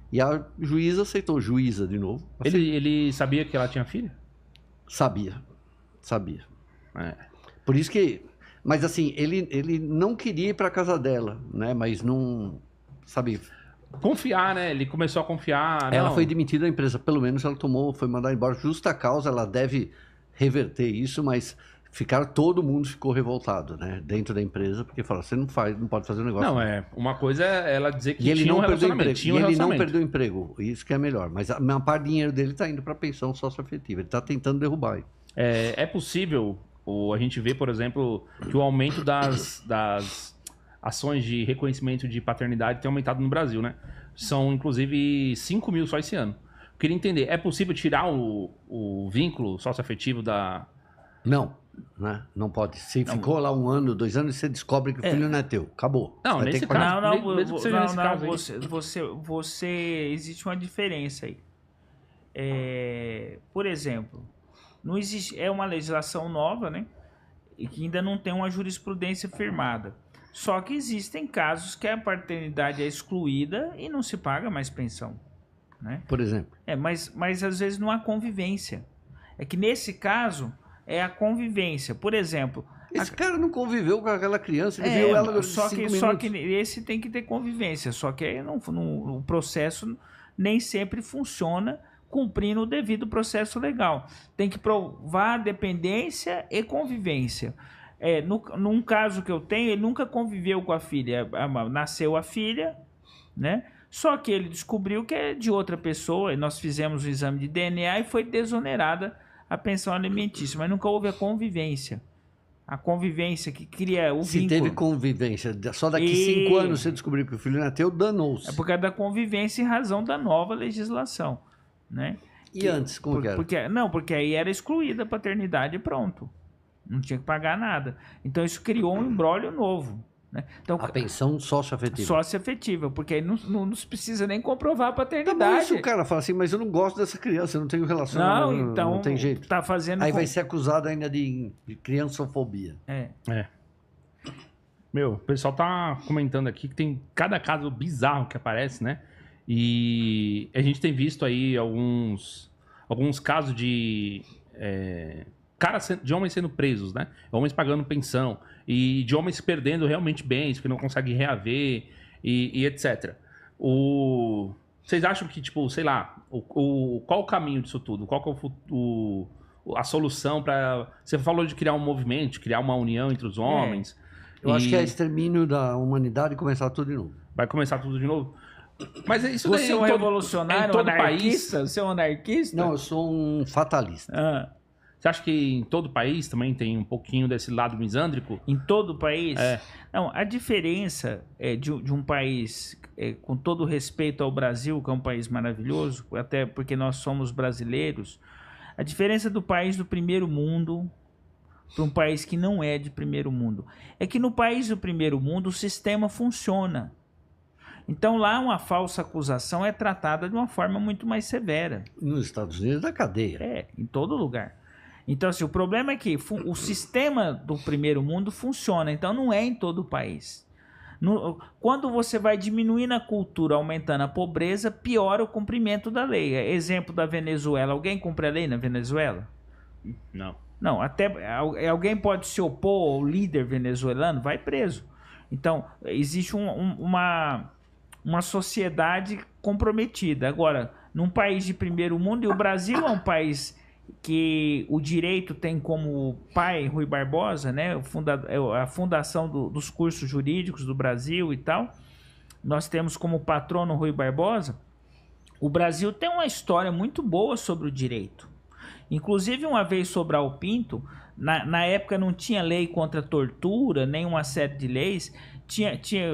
e a juíza aceitou. Juíza, de novo. Ele sabia que ela tinha filho? Sabia. É. Por isso que... Mas assim, ele não queria ir para casa dela, né? Mas não... Sabe? Confiar, né? Ele começou a confiar. Ela foi demitida da empresa. Pelo menos ela foi mandada embora. Justa causa, ela deve reverter isso, mas... Todo mundo ficou revoltado, né? Dentro da empresa, porque fala, você não pode fazer um negócio. Não, uma coisa é ela dizer que e ele tinha não um perdeu relacionamento. emprego. E ele não perdeu emprego. Isso que é melhor. Mas a maior parte do dinheiro dele está indo para a pensão socioafetiva. Ele está tentando derrubar. É possível a gente ver, por exemplo, que o aumento das ações de reconhecimento de paternidade tem aumentado no Brasil, né? São, inclusive, 5 mil só esse ano. Eu queria entender, é possível tirar o vínculo socioafetivo da... Não. Né? Não pode. Se ficou lá 1 ano, 2 anos, você descobre que o filho não é teu. Acabou. Não, nesse caso, existe uma diferença aí. Por exemplo, não existe, é uma legislação nova, né? E que ainda não tem uma jurisprudência firmada. Só que existem casos que a paternidade é excluída e não se paga mais pensão. Né? Por exemplo. Mas às vezes não há convivência. É que nesse caso... é a convivência. Por exemplo... Esse cara não conviveu com aquela criança, ele viu ela durante 5 minutos. Só que esse tem que ter convivência. Só que aí o processo nem sempre funciona cumprindo o devido processo legal. Tem que provar dependência e convivência. Num caso que eu tenho, ele nunca conviveu com a filha. Nasceu a filha, né? Só que ele descobriu que é de outra pessoa, e nós fizemos o exame de DNA e foi desonerada a pensão alimentícia, mas nunca houve a convivência. A convivência que cria o vínculo. Se teve convivência, só daqui 5 anos você descobriu que o filho não é teu, danou-se. É por causa da convivência em razão da nova legislação. Né? Antes, como que era? Porque aí era excluída a paternidade e pronto. Não tinha que pagar nada. Então isso criou um imbróglio novo. Né? Então, a pensão socioafetiva. Socioafetiva, porque aí não se precisa nem comprovar a paternidade. Tá bom, se o cara fala assim, mas eu não gosto dessa criança, eu não tenho relacionamento, então não tem jeito. Tá fazendo aí vai ser acusado ainda de criançofobia. O pessoal tá comentando aqui que tem cada caso bizarro que aparece, né? E a gente tem visto aí alguns casos de de homens sendo presos, né? Homens pagando pensão e de homens perdendo realmente bens porque não conseguem reaver e etc. Vocês acham que, tipo, sei lá, qual o caminho disso tudo? Qual que é a solução para... Você falou de criar um movimento, de criar uma união entre os homens. Eu acho que é extermínio da humanidade e começar tudo de novo. Vai começar tudo de novo? Mas isso Você é um revolucionário, um anarquista? Você é um anarquista? Não, eu sou um fatalista. Você acha que em todo o país também tem um pouquinho desse lado misândrico? Em todo o país? Não, a diferença de um país, com todo respeito ao Brasil, que é um país maravilhoso, até porque nós somos brasileiros, a diferença do país do primeiro mundo para um país que não é de primeiro mundo? É que no país do primeiro mundo o sistema funciona. Então lá uma falsa acusação é tratada de uma forma muito mais severa. Nos Estados Unidos da cadeia. É, em todo lugar. Então assim, o problema é que o sistema do primeiro mundo funciona, então não é em todo o país. Quando você vai diminuindo a cultura, aumentando a pobreza, piora o cumprimento da lei. Exemplo da Venezuela. Alguém cumpre a lei na Venezuela? Não. Não, até alguém pode se opor ao líder venezuelano, vai preso. Então, existe uma sociedade comprometida. Agora, num país de primeiro mundo, e o Brasil é um país que o direito tem como pai Rui Barbosa, né, a fundação dos cursos jurídicos do Brasil e tal. Nós temos como patrono Rui Barbosa. O Brasil tem uma história muito boa sobre o direito. Inclusive, uma vez Sobral Pinto, na época não tinha lei contra a tortura, nem uma série de leis.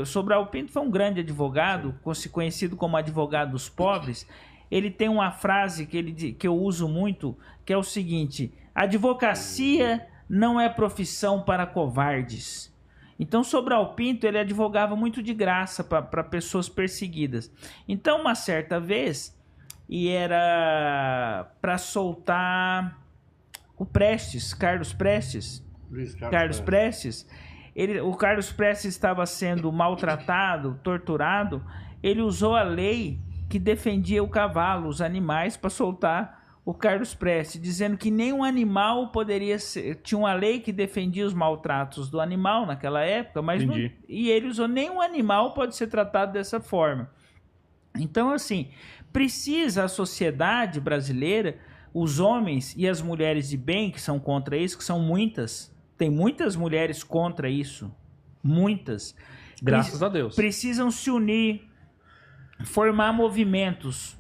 Sobral Pinto foi um grande advogado, conhecido como advogado dos pobres. Ele tem uma frase que eu uso muito, que é o seguinte: advocacia não é profissão para covardes. Então, Sobral Pinto, ele advogava muito de graça para pessoas perseguidas. Então, uma certa vez, e era para soltar o Prestes, Carlos Prestes. Carlos Prestes. O Carlos Prestes estava sendo maltratado, torturado. Ele usou a lei que defendia o cavalo, os animais, para soltar o Carlos Prestes, dizendo que nenhum animal poderia ser... Tinha uma lei que defendia os maltratos do animal naquela época, mas não... E ele usou: nenhum animal pode ser tratado dessa forma. Então, assim, precisa a sociedade brasileira, os homens e as mulheres de bem que são contra isso, que são muitas, tem muitas mulheres contra isso, muitas. Graças a Deus. Precisam se unir, formar movimentos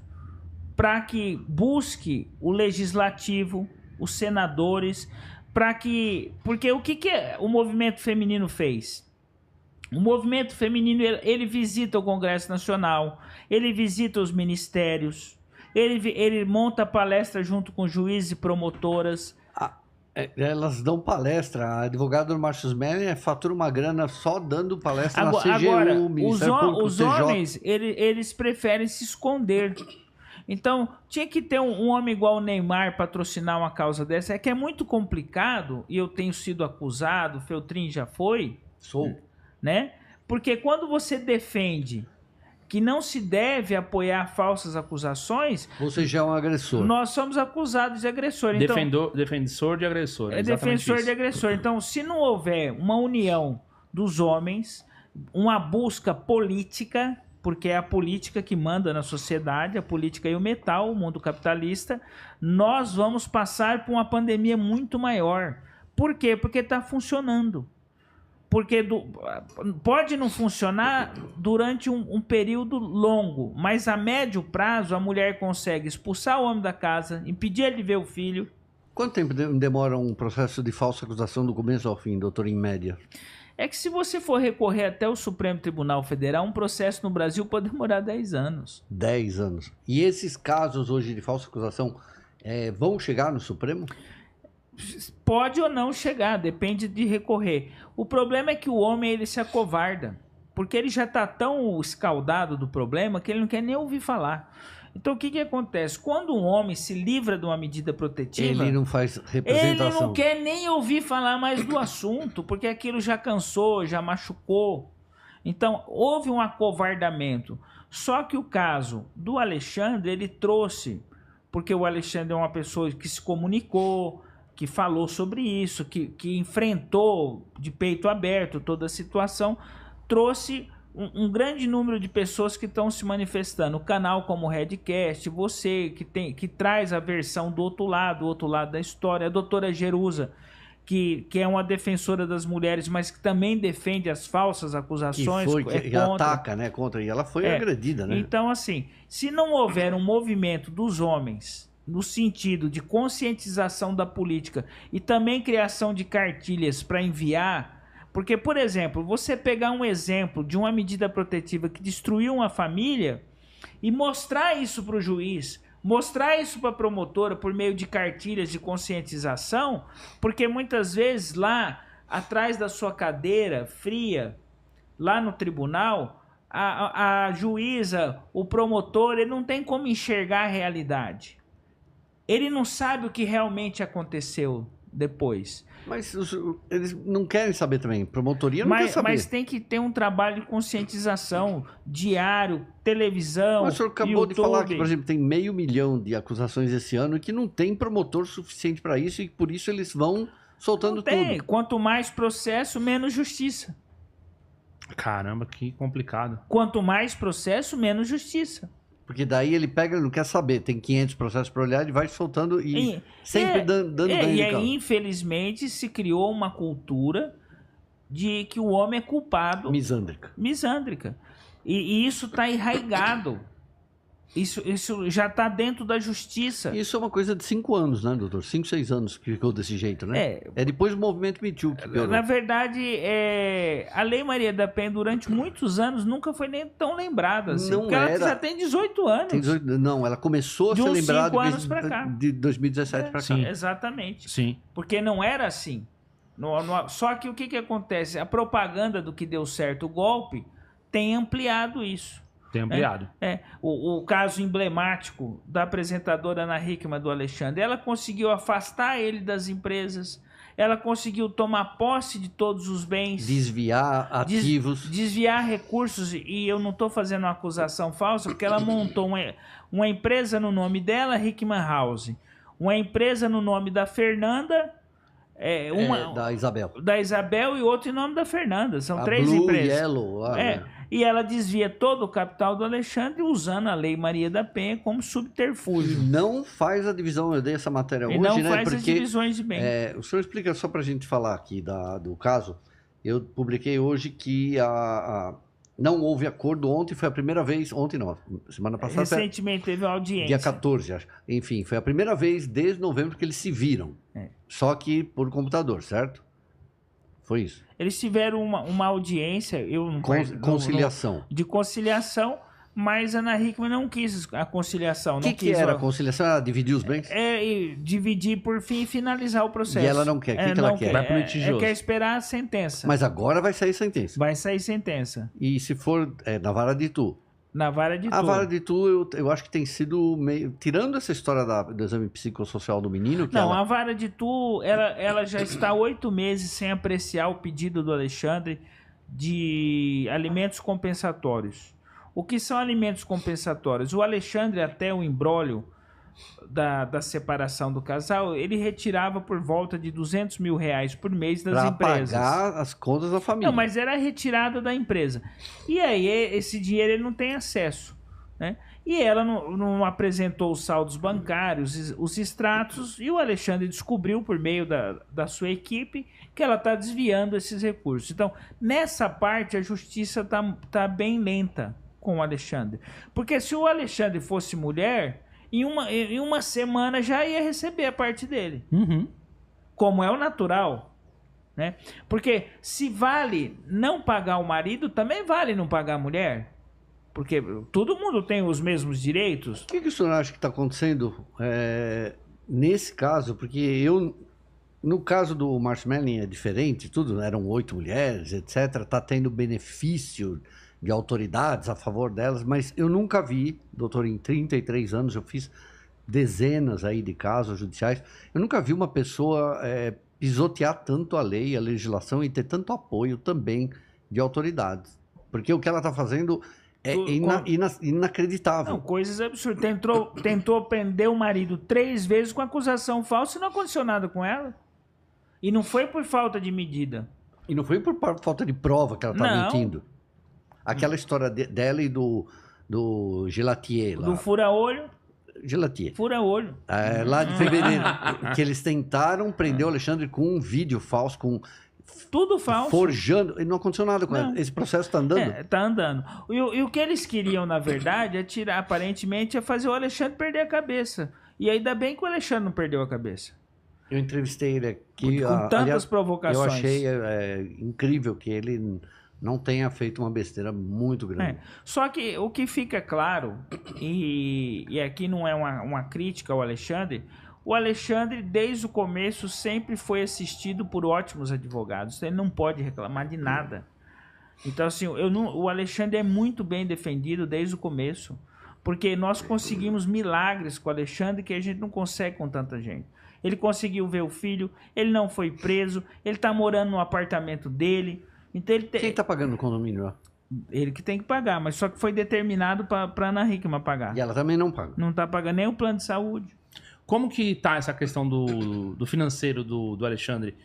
para que busque o legislativo, os senadores, para que... Porque o que o movimento feminino fez? O movimento feminino, ele visita o Congresso Nacional, ele visita os ministérios, ele monta palestra junto com juízes e promotoras. Elas dão palestra. A advogada do Marcos Melli fatura uma grana só dando palestra na CGU, agora, Ministério Público, os TJ. homens, eles preferem se esconder. Então, tinha que ter um homem igual o Neymar patrocinar uma causa dessa. É que é muito complicado, e eu tenho sido acusado, o Feltrin já foi. Sou. Né? Porque quando você defende que não se deve apoiar falsas acusações... Você já é um agressor. Nós somos acusados de agressor. Então, defensor de agressor. É defensor de agressor. Então, se não houver uma união dos homens, uma busca política, porque é a política que manda na sociedade, a política e o metal, o mundo capitalista, nós vamos passar por uma pandemia muito maior. Por quê? Porque está funcionando. Porque pode não funcionar durante um período longo, mas a médio prazo a mulher consegue expulsar o homem da casa, impedir ele de ver o filho. Quanto tempo demora um processo de falsa acusação do começo ao fim, doutor, em média? É que se você for recorrer até o Supremo Tribunal Federal, um processo no Brasil pode demorar 10 anos. 10 anos. E esses casos hoje de falsa acusação vão chegar no Supremo? Pode ou não chegar, depende de recorrer. O problema é que o homem ele se acovarda, porque ele já está tão escaldado do problema que ele não quer nem ouvir falar. Então o que acontece? Quando um homem se livra de uma medida protetiva, ele não faz representação. Ele não quer nem ouvir falar mais do assunto, porque aquilo já cansou, já machucou. Então houve um acovardamento. Só que o caso do Alexandre, ele trouxe, porque o Alexandre é uma pessoa que se comunicou, que falou sobre isso, que enfrentou de peito aberto toda a situação, trouxe um grande número de pessoas que estão se manifestando. O canal como o Redcast, você que traz a versão do outro lado da história, a doutora Jerusa, que é uma defensora das mulheres, mas que também defende as falsas acusações. Que ataca, né, contra, e ela foi agredida, né? Então, assim, se não houver um movimento dos homens no sentido de conscientização da política e também criação de cartilhas para enviar, porque, por exemplo, você pegar um exemplo de uma medida protetiva que destruiu uma família e mostrar isso para o juiz, Mostrar isso para a promotora por meio de cartilhas de conscientização, porque muitas vezes lá atrás da sua cadeira fria, lá no tribunal, a juíza, o promotor, ele não tem como enxergar a realidade. Ele não sabe o que realmente aconteceu depois. Mas eles não querem saber também. Promotoria não quer saber. Mas tem que ter um trabalho de conscientização diário, televisão, Mas o senhor acabou YouTube. de falar que, por exemplo, tem 500 mil de acusações esse ano e que não tem promotor suficiente para isso e por isso eles vão soltando Não tem. tudo. Quanto mais processo, menos justiça. Caramba, que complicado. Quanto mais processo, menos justiça. Porque daí ele pega, ele não quer saber. Tem 500 processos para olhar, ele vai soltando e sempre dando ganho E de aí, causa. infelizmente, se criou uma cultura de que o homem é culpado. Misândrica. E isso está enraigado. Isso já está dentro da justiça. Isso é uma coisa de 5 anos, né, doutor? 5, 6 anos que ficou desse jeito, né? É depois do movimento Me Too que piorou. Na verdade, a Lei Maria da Penha, durante muitos anos, nunca foi nem tão lembrada. Assim, Não porque ela era. já tem 18 anos. Não, ela começou a De ser uns lembrada 5 anos pra cá. de 2017 para cá. Exatamente. Sim. Porque não era assim. Só que o que acontece? A propaganda do que deu certo o golpe tem ampliado isso. Tem ampliado. O caso emblemático da apresentadora Ana Hickman do Alexandre, ela conseguiu afastar ele das empresas, ela conseguiu tomar posse de todos os bens, Desviar ativos. desviar recursos, e eu não estou fazendo uma acusação falsa, porque ela montou uma empresa no nome dela, Hickman House, uma empresa no nome da Fernanda, da Isabel e outra em nome da Fernanda. São 3 Blue, empresas. Yellow, lá, né? E ela desvia todo o capital do Alexandre usando a Lei Maria da Penha como subterfúgio. E não faz a divisão, eu dei essa matéria hoje, não né? faz as divisões de bem. O senhor explica só pra gente falar aqui do caso. Eu publiquei hoje que não houve acordo ontem, foi a primeira vez, ontem não, semana passada. Recentemente teve uma audiência. Dia 14, acho. Enfim, foi a primeira vez desde novembro que eles se viram. Só que por computador, certo? Foi isso. Eles tiveram uma audiência, conciliação. De conciliação, mas a Ana Hickman não quis a conciliação. O que era a conciliação? Era dividir os bens? Dividir por fim e finalizar o processo. E ela não quer. O que ela quer? Vai pro litigioso. Quer esperar a sentença. Mas agora vai sair sentença. Vai sair sentença. E se for na vara de Itu? Na vara de Itu. A vara de Itu, eu acho que tem sido meio... Tirando essa história do exame psicossocial do menino... A vara de Itu, ela já está 8 meses sem apreciar o pedido do Alexandre de alimentos compensatórios. O que são alimentos compensatórios? O Alexandre, até o imbróglio da separação do casal, ele retirava por volta de R$200 mil por mês das empresas. Para pagar as contas da família. Não, mas era a retirada da empresa. E aí, esse dinheiro ele não tem acesso, né? E ela não apresentou os saldos bancários, os extratos, e o Alexandre descobriu, por meio da sua equipe, que ela está desviando esses recursos. Então, nessa parte, a justiça tá bem lenta com o Alexandre. Porque se o Alexandre fosse mulher... Em uma semana já ia receber a parte dele. Uhum. Como é o natural. Né? Porque se vale não pagar o marido, também vale não pagar a mulher. Porque todo mundo tem os mesmos direitos. O que o senhor acha que está acontecendo nesse caso? Porque no caso do Marshmalling é diferente, tudo, eram 8 mulheres, etc. Está tendo benefício de autoridades a favor delas, mas eu nunca vi, doutor, em 33 anos, eu fiz dezenas aí de casos judiciais, eu nunca vi uma pessoa pisotear tanto a lei, a legislação e ter tanto apoio também de autoridades. Porque o que ela está fazendo é inacreditável. Não, coisas absurdas. Tentou prender o marido 3 vezes com acusação falsa e não aconteceu nada com ela. E não foi por falta de medida. E não foi por falta de prova que ela está mentindo. Aquela história dela e do Gelatier lá. Do fura-olho. Gelatier. Fura-olho. Lá de fevereiro. Que eles tentaram prender o Alexandre com um vídeo falso, com... Tudo falso. Forjando. E não aconteceu nada com ela. Esse processo está andando? Está andando. E o que eles queriam, na verdade, aparentemente, é fazer o Alexandre perder a cabeça. E ainda bem que o Alexandre não perdeu a cabeça. Eu entrevistei ele aqui. Com tantas provocações. Eu achei incrível que ele não tenha feito uma besteira muito grande. Só que o que fica claro, e aqui não é uma crítica ao Alexandre, o Alexandre, desde o começo, sempre foi assistido por ótimos advogados. Ele não pode reclamar de nada. Então, assim, o Alexandre é muito bem defendido desde o começo, porque nós conseguimos milagres com o Alexandre que a gente não consegue com tanta gente. Ele conseguiu ver o filho, ele não foi preso, ele tá morando no apartamento dele. Então Quem tá pagando o condomínio lá? Ele que tem que pagar, mas só que foi determinado para Ana Hickman pagar. E ela também não paga. Não tá pagando nem o plano de saúde. Como que tá essa questão do financeiro do Alexandre?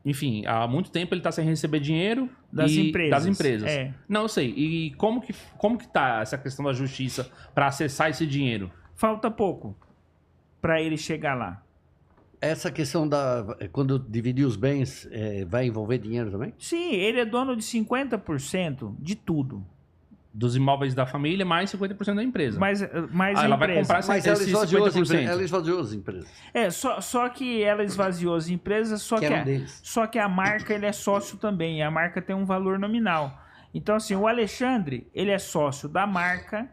Enfim, há muito tempo ele tá sem receber dinheiro Das empresas. É. Não, eu sei. E como que tá essa questão da justiça para acessar esse dinheiro? Falta pouco para ele chegar lá. Essa questão quando dividir os bens, vai envolver dinheiro também? Sim, ele é dono de 50% de tudo. Dos imóveis da família, mais 50% da empresa. Mas ela vai comprar Mas esses 50%. ela esvaziou as empresas. Só que ela esvaziou as empresas, só que a marca ele é sócio também. E a marca tem um valor nominal. Então, assim, o Alexandre, ele é sócio da marca.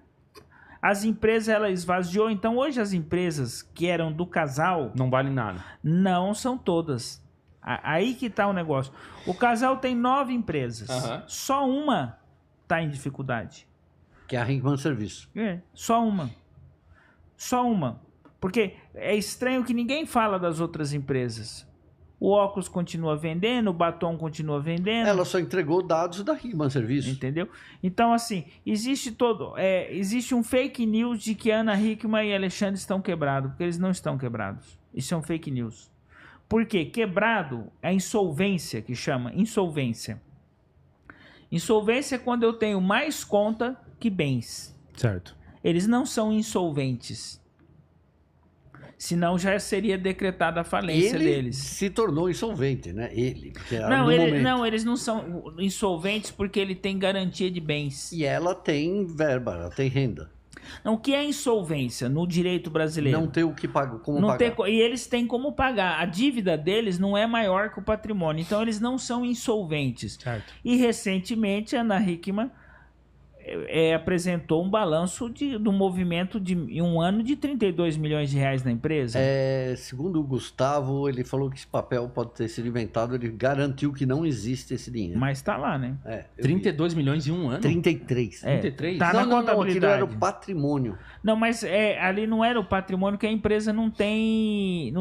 As empresas, ela esvaziou. Então, hoje as empresas que eram do casal... Não valem nada. Não são todas. Aí que tá o negócio. O casal tem 9 empresas. Só uma tá em dificuldade. Que é a Hickman Serviço. Só uma. Só uma. Porque é estranho que ninguém fala das outras empresas. O óculos continua vendendo, o batom continua vendendo. Ela só entregou dados da Hickman Serviço. Entendeu? Então, assim, existe um fake news de que Ana Hickman e Alexandre estão quebrados, porque eles não estão quebrados. Isso é um fake news. Por quê? Quebrado é a insolvência, que chama insolvência. Insolvência é quando eu tenho mais conta que bens. Certo. Eles não são insolventes. Senão já seria decretada a falência deles. Se tornou insolvente, né? Não, eles não são insolventes porque ele tem garantia de bens. E ela tem verba, ela tem renda. Não, o que é insolvência no direito brasileiro? Não ter o que pagar, e eles têm como pagar. A dívida deles não é maior que o patrimônio. Então eles não são insolventes. Certo. E recentemente a Ana Hickman apresentou um balanço do movimento em um ano de 32 milhões de reais na empresa. Segundo o Gustavo, ele falou que esse papel pode ter sido inventado, ele garantiu que não existe esse dinheiro. Mas tá lá, né? 32 milhões em um ano? 33. 33? Tá na contabilidade. Aquilo era o patrimônio. Não, mas ali não era o patrimônio, que a empresa não tem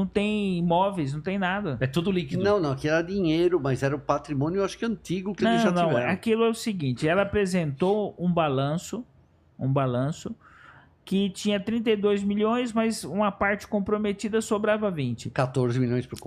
imóveis, não tem nada. É tudo líquido. Não, aquilo era dinheiro, mas era o patrimônio, eu acho que antigo que eles já tiveram. Aquilo é o seguinte, ela apresentou um balanço que tinha 32 milhões, mas uma parte comprometida sobrava 20. 14 milhões para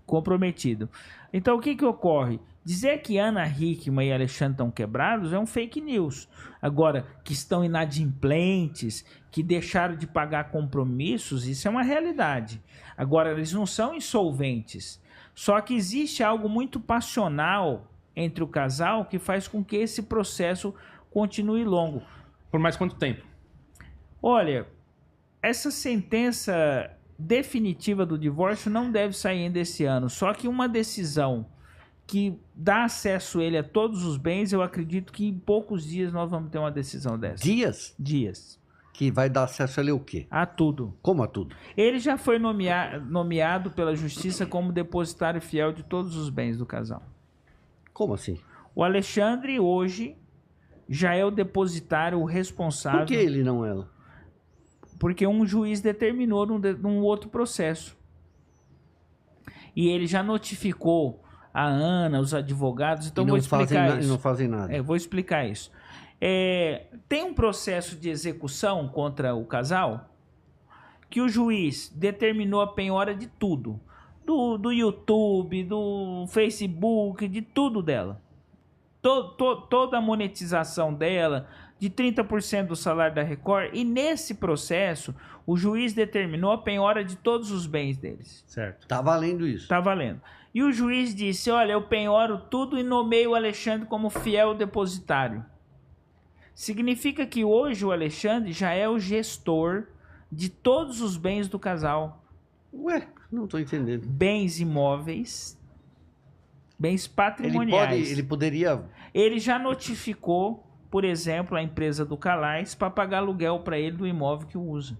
comprometido. Então o que ocorre? Dizer que Ana Hickman e Alexandre estão quebrados é um fake news. Agora, que estão inadimplentes, que deixaram de pagar compromissos, isso é uma realidade. Agora, eles não são insolventes. Só que existe algo muito passional entre o casal que faz com que esse processo continue longo. Por mais quanto tempo? Olha, essa sentença definitiva do divórcio não deve sair ainda esse ano. Só que uma decisão que dá acesso a ele a todos os bens, eu acredito que em poucos dias nós vamos ter uma decisão dessa. Dias? Dias. Que vai dar acesso a ele o quê? A tudo. Como a tudo? Ele já foi nomeado pela justiça como depositário fiel de todos os bens do casal. Como assim? O Alexandre hoje já é o depositário responsável. Por que ele não ela? Porque um juiz determinou num outro processo. E ele já notificou a Ana, os advogados. Então vou explicar isso. E não fazem nada. Vou explicar isso. Tem um processo de execução contra o casal que o juiz determinou a penhora de tudo. Do YouTube, do Facebook, de tudo dela. Toda a monetização dela, de 30% do salário da Record, e nesse processo o juiz determinou a penhora de todos os bens deles. Certo. Tá valendo isso. Tá valendo. E o juiz disse, olha, eu penhoro tudo e nomeio o Alexandre como fiel depositário. Significa que hoje o Alexandre já é o gestor de todos os bens do casal. Ué, não tô entendendo. Bens imóveis, Bens patrimoniais. Ele poderia... Ele já notificou, por exemplo, a empresa do Calais para pagar aluguel para ele do imóvel que usa.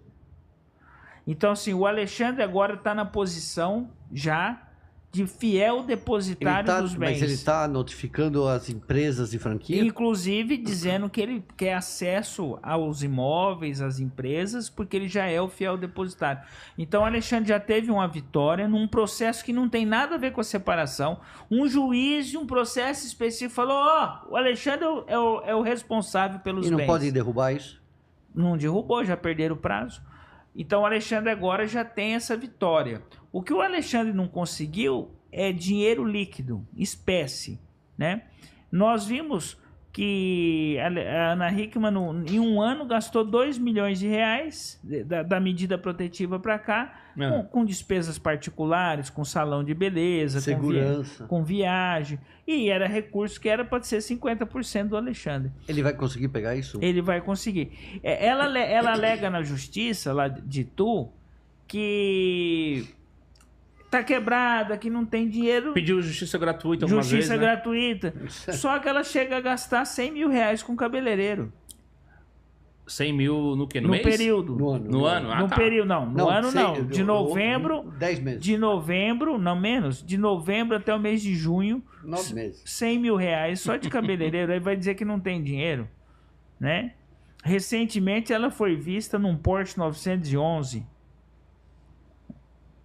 Então, assim, o Alexandre agora está na posição já de fiel depositário dos bens. Mas ele está notificando as empresas de franquia? Inclusive dizendo que ele quer acesso aos imóveis, às empresas, porque ele já é o fiel depositário. Então o Alexandre já teve uma vitória num processo que não tem nada a ver com a separação. Um juiz de um processo específico falou, o Alexandre é o responsável pelos bens. E não pode derrubar isso? Não derrubou, já perderam o prazo. Então o Alexandre agora já tem essa vitória. O que o Alexandre não conseguiu é dinheiro líquido, espécie, né? Nós vimos que a Ana Hickman em um ano gastou 2 milhões de reais da medida protetiva para cá, com despesas particulares, com salão de beleza, segurança, com viagem, e era recurso que era para ser 50% do Alexandre. Ele vai conseguir pegar isso? Ele vai conseguir. Ela alega na justiça lá de Itu que tá quebrada, que não tem dinheiro. Pediu justiça gratuita algumas vezes, Justiça gratuita. Só que ela chega a gastar 100 mil reais com cabeleireiro. 100 mil no quê? No mês? Período. No ano? Ah, no tá. período, não. No ano não. De novembro... 10 meses. De novembro, não menos. De novembro até o mês de junho. 9 meses. 100 mil reais só de cabeleireiro. Aí vai dizer que não tem dinheiro, né? Recentemente ela foi vista num Porsche 911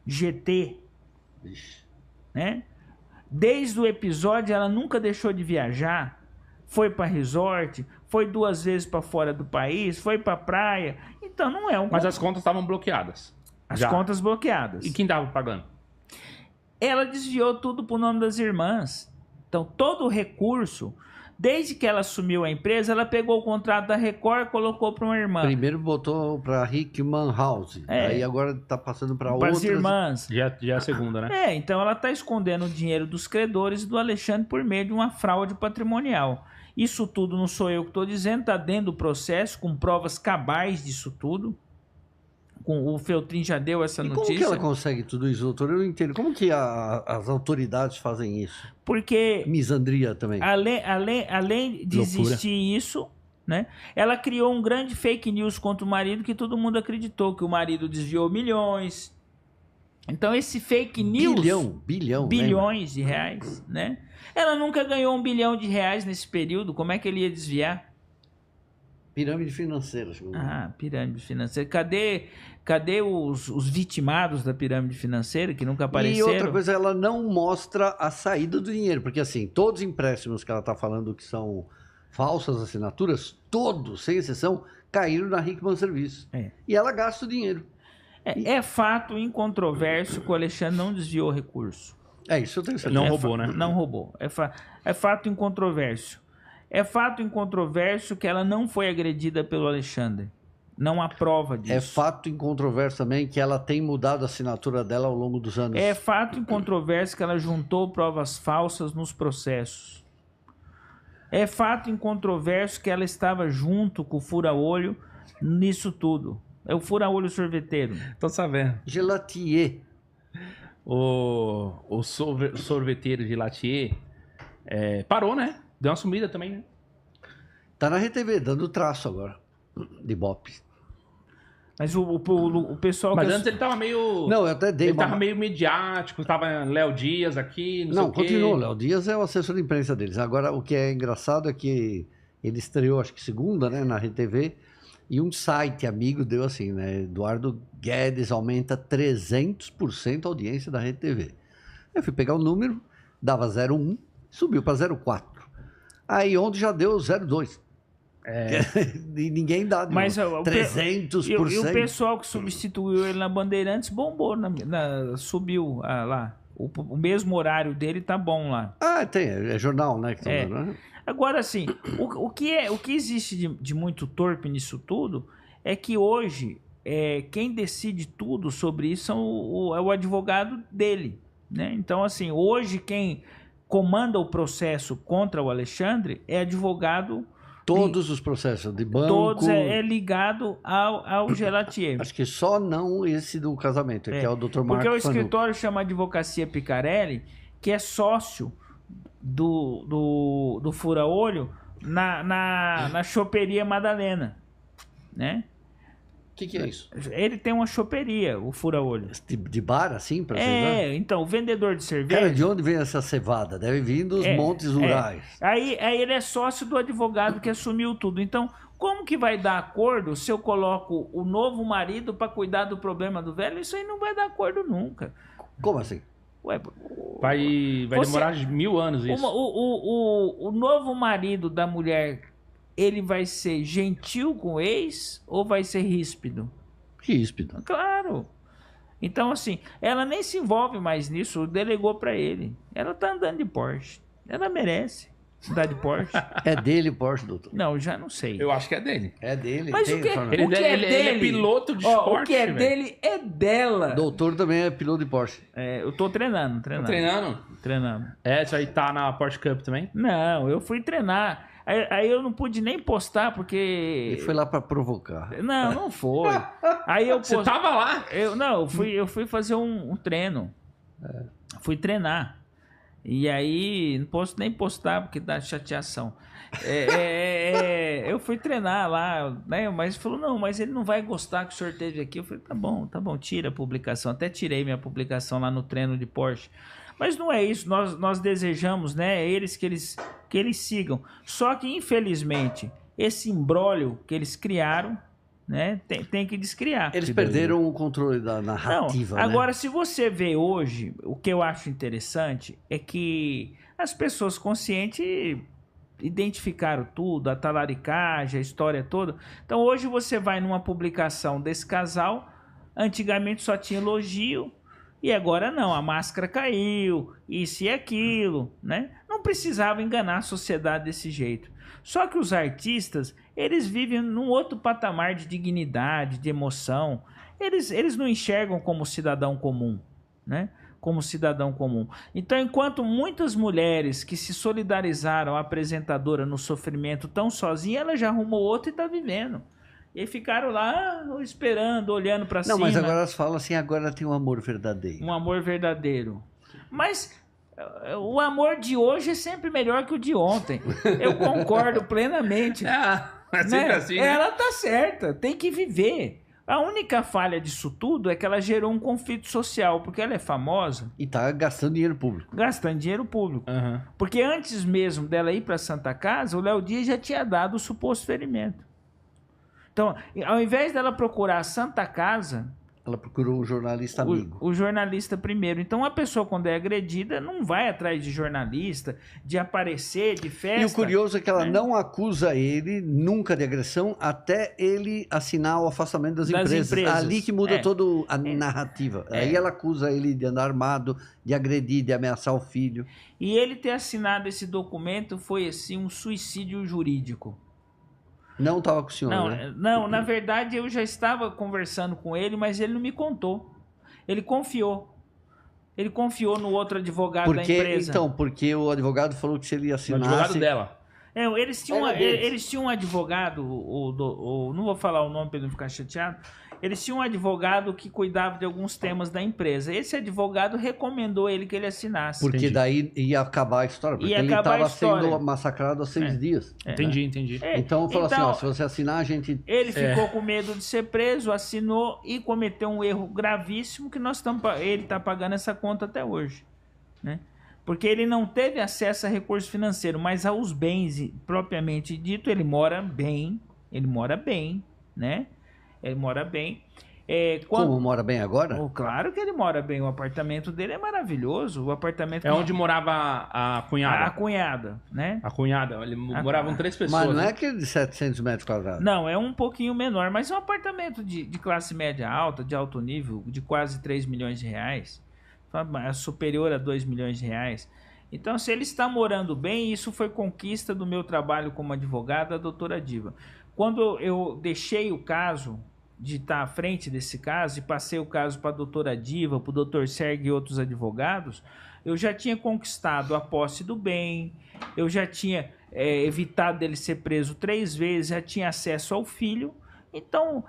GT, né? Desde o episódio ela nunca deixou de viajar, foi para resort, foi 2 vezes para fora do país, foi para praia. Então não é um... Mas as contas estavam bloqueadas. As contas bloqueadas. E quem estava pagando? Ela desviou tudo pro nome das irmãs. Então todo o recurso, desde que ela assumiu a empresa, ela pegou o contrato da Record e colocou para uma irmã. Primeiro botou para Hickman House. Aí agora tá passando para outras. As irmãs. Já é a segunda, né? Então ela tá escondendo o dinheiro dos credores do Alexandre por meio de uma fraude patrimonial. Isso tudo não sou eu que estou dizendo, tá dentro do processo, com provas cabais disso tudo. O Feltrin já deu essa notícia. Como que ela consegue tudo isso, doutor? Eu não entendo. Como que as autoridades fazem isso? Porque... Misandria também. Além de existir isso, né? Ela criou um grande fake news contra o marido que todo mundo acreditou, que o marido desviou milhões. Então esse fake news... Bilhões de reais, né? Ela nunca ganhou 1 bilhão de reais nesse período. Como é que ele ia desviar? Pirâmide financeira. Pirâmide financeira. Cadê os vitimados da pirâmide financeira que nunca apareceram? E outra coisa, ela não mostra a saída do dinheiro, porque assim, todos os empréstimos que ela está falando que são falsas assinaturas, todos, sem exceção, caíram na Hickman Serviços. E ela gasta o dinheiro. É fato incontroverso que o Alexandre não desviou recurso. Isso eu tenho certeza. Não roubou, né? Não roubou. É fato incontroverso. É fato incontroverso que ela não foi agredida pelo Alexandre. Não há prova disso. É fato incontroverso também que ela tem mudado a assinatura dela ao longo dos anos. É fato incontroverso que ela juntou provas falsas nos processos. É fato incontroverso que ela estava junto com o fura-olho nisso tudo. É o fura-olho sorveteiro. Tô sabendo. Gelatier. O sorveteiro Gelatier parou, né? Deu uma sumida também, né? Tá na RTV, dando traço agora. De Ibope. Mas o pessoal... Mas antes ele tava meio... Não, eu até dei Ele tava meio midiático, tava Léo Dias aqui, não sei o quê. Continua, Léo Dias é o assessor de imprensa deles. Agora, o que é engraçado é que ele estreou, acho que segunda, né, na RTV, e um site amigo deu assim, né, Eduardo Guedes aumenta 300% a audiência da RTV. Eu fui pegar o número, dava 0,1, subiu para 0,4. Aí ontem já deu 0,2. E ninguém dá de 300%. E o pessoal que substituiu ele na Bandeirantes bombou, subiu lá. O mesmo horário dele tá bom lá. É jornal, né? Dando, né? Agora, assim, o que existe de muito torpe nisso tudo é que hoje quem decide tudo sobre isso é o advogado dele, né? Então, assim, hoje quem comanda o processo contra o Alexandre é advogado... Todos os processos de banco... Todos é ligado ao Gelatier. Acho que só não esse do casamento, que é o Dr. Marco Porque o Fanucchi. escritório chama Advocacia Picarelli, que é sócio do fura-olho na choperia Madalena, né? O que é isso? Ele tem uma choperia, o fura-olho. De bar, assim, pra cerveja? Então, o vendedor de cerveja... Cara, de onde vem essa cevada? Deve vir dos montes rurais. Aí ele é sócio do advogado que assumiu tudo. Então, como que vai dar acordo se eu coloco o novo marido para cuidar do problema do velho? Isso aí não vai dar acordo nunca. Como assim? Ué, Vai demorar 1000 anos isso. O novo marido da mulher, ele vai ser gentil com o ex ou vai ser ríspido? Ríspido. Claro. Então, assim, ela nem se envolve mais nisso, delegou para ele. Ela tá andando de Porsche. Ela merece andar de Porsche. É dele o Porsche, doutor? Não, já não sei. Eu acho que é dele. É dele. Mas o que é Ele dele? é piloto de Ó, esporte, o que é velho. dele é dela. Doutor também é piloto de Porsche. Eu tô treinando. Tá treinando? Treinando. Isso aí tá na Porsche Cup também? Não, eu fui treinar. Aí eu não pude nem postar porque... Ele foi lá pra provocar. Não foi. Aí eu Você tava lá? Eu fui fazer um treino. Fui treinar. E aí, não posso nem postar porque dá chateação. Eu fui treinar lá, né? Mas falou, não, mas ele não vai gostar que o senhor teve aqui. Eu falei, tá bom, tira a publicação. Até tirei minha publicação lá no treino de Porsche. Mas não é isso, nós desejamos, né, que eles sigam. Só que, infelizmente, esse imbróglio que eles criaram, né, tem que descriar. Eles perderam o controle da narrativa, Não, né? agora, se você vê hoje, o que eu acho interessante é que as pessoas conscientes identificaram tudo, a talaricagem, a história toda. Então, hoje você vai numa publicação desse casal, antigamente só tinha elogio, e agora não, a máscara caiu, isso e aquilo, né? Não precisava enganar a sociedade desse jeito. Só que os artistas, eles vivem num outro patamar de dignidade, de emoção. Eles não enxergam como cidadão comum, né? Como cidadão comum. Então, enquanto muitas mulheres que se solidarizaram à apresentadora no sofrimento tão sozinha, ela já arrumou outro e está vivendo. E ficaram lá esperando, olhando para cima. Não, mas agora elas falam assim, agora tem um amor verdadeiro. Um amor verdadeiro. Mas o amor de hoje é sempre melhor que o de ontem. Eu concordo plenamente. É sempre assim, né? Ela tá certa, tem que viver. A única falha disso tudo é que ela gerou um conflito social, porque ela é famosa. E tá gastando dinheiro público. Gastando dinheiro público. Uhum. Porque antes mesmo dela ir para Santa Casa, o Léo Dias já tinha dado o suposto ferimento. Então, ao invés dela procurar a Santa Casa... Ela procurou um jornalista amigo. O jornalista primeiro. Então, a pessoa, quando é agredida, não vai atrás de jornalista, de aparecer, de festa. E o curioso é que ela né? não acusa ele nunca de agressão até ele assinar o afastamento das empresas. Ali que muda toda a narrativa. Aí ela acusa ele de andar armado, de agredir, de ameaçar o filho. E ele ter assinado esse documento foi, assim, um suicídio jurídico. Não estava com o senhor, né? Não, na verdade eu já estava conversando com ele, mas ele não me contou. Ele confiou. Ele confiou no outro advogado da empresa. Então, porque o advogado falou que se ele O assinasse... advogado dela. Eles tinham um advogado, não vou falar o nome para ele não ficar chateado. Eles tinham um advogado que cuidava de alguns temas da empresa. Esse advogado recomendou ele que ele assinasse. Porque daí ia acabar a história. Porque ele estava sendo massacrado há 6 dias. Entendi. Então falou assim, ó, se você assinar, a gente... Ele ficou com medo de ser preso, assinou e cometeu um erro gravíssimo que ele está pagando essa conta até hoje. Né? Porque ele não teve acesso a recurso financeiro, mas aos bens propriamente dito, ele mora bem, né? Ele mora bem. Como mora bem agora? Claro que ele mora bem. O apartamento dele é maravilhoso. O apartamento onde morava a cunhada. A cunhada, né? A cunhada. Moravam 3 pessoas. Mas não é aquele de 700 metros quadrados. Não, é um pouquinho menor. Mas é um apartamento de classe média alta, de alto nível, de quase 3 milhões de reais. Superior a 2 milhões de reais. Então, se ele está morando bem, isso foi conquista do meu trabalho como advogado, a doutora Diva. Quando eu deixei o caso de estar à frente desse caso e passei o caso para a doutora Diva, para o doutor Sérgio e outros advogados, eu já tinha conquistado a posse do bem, eu já tinha evitado dele ser preso 3 vezes, já tinha acesso ao filho Então,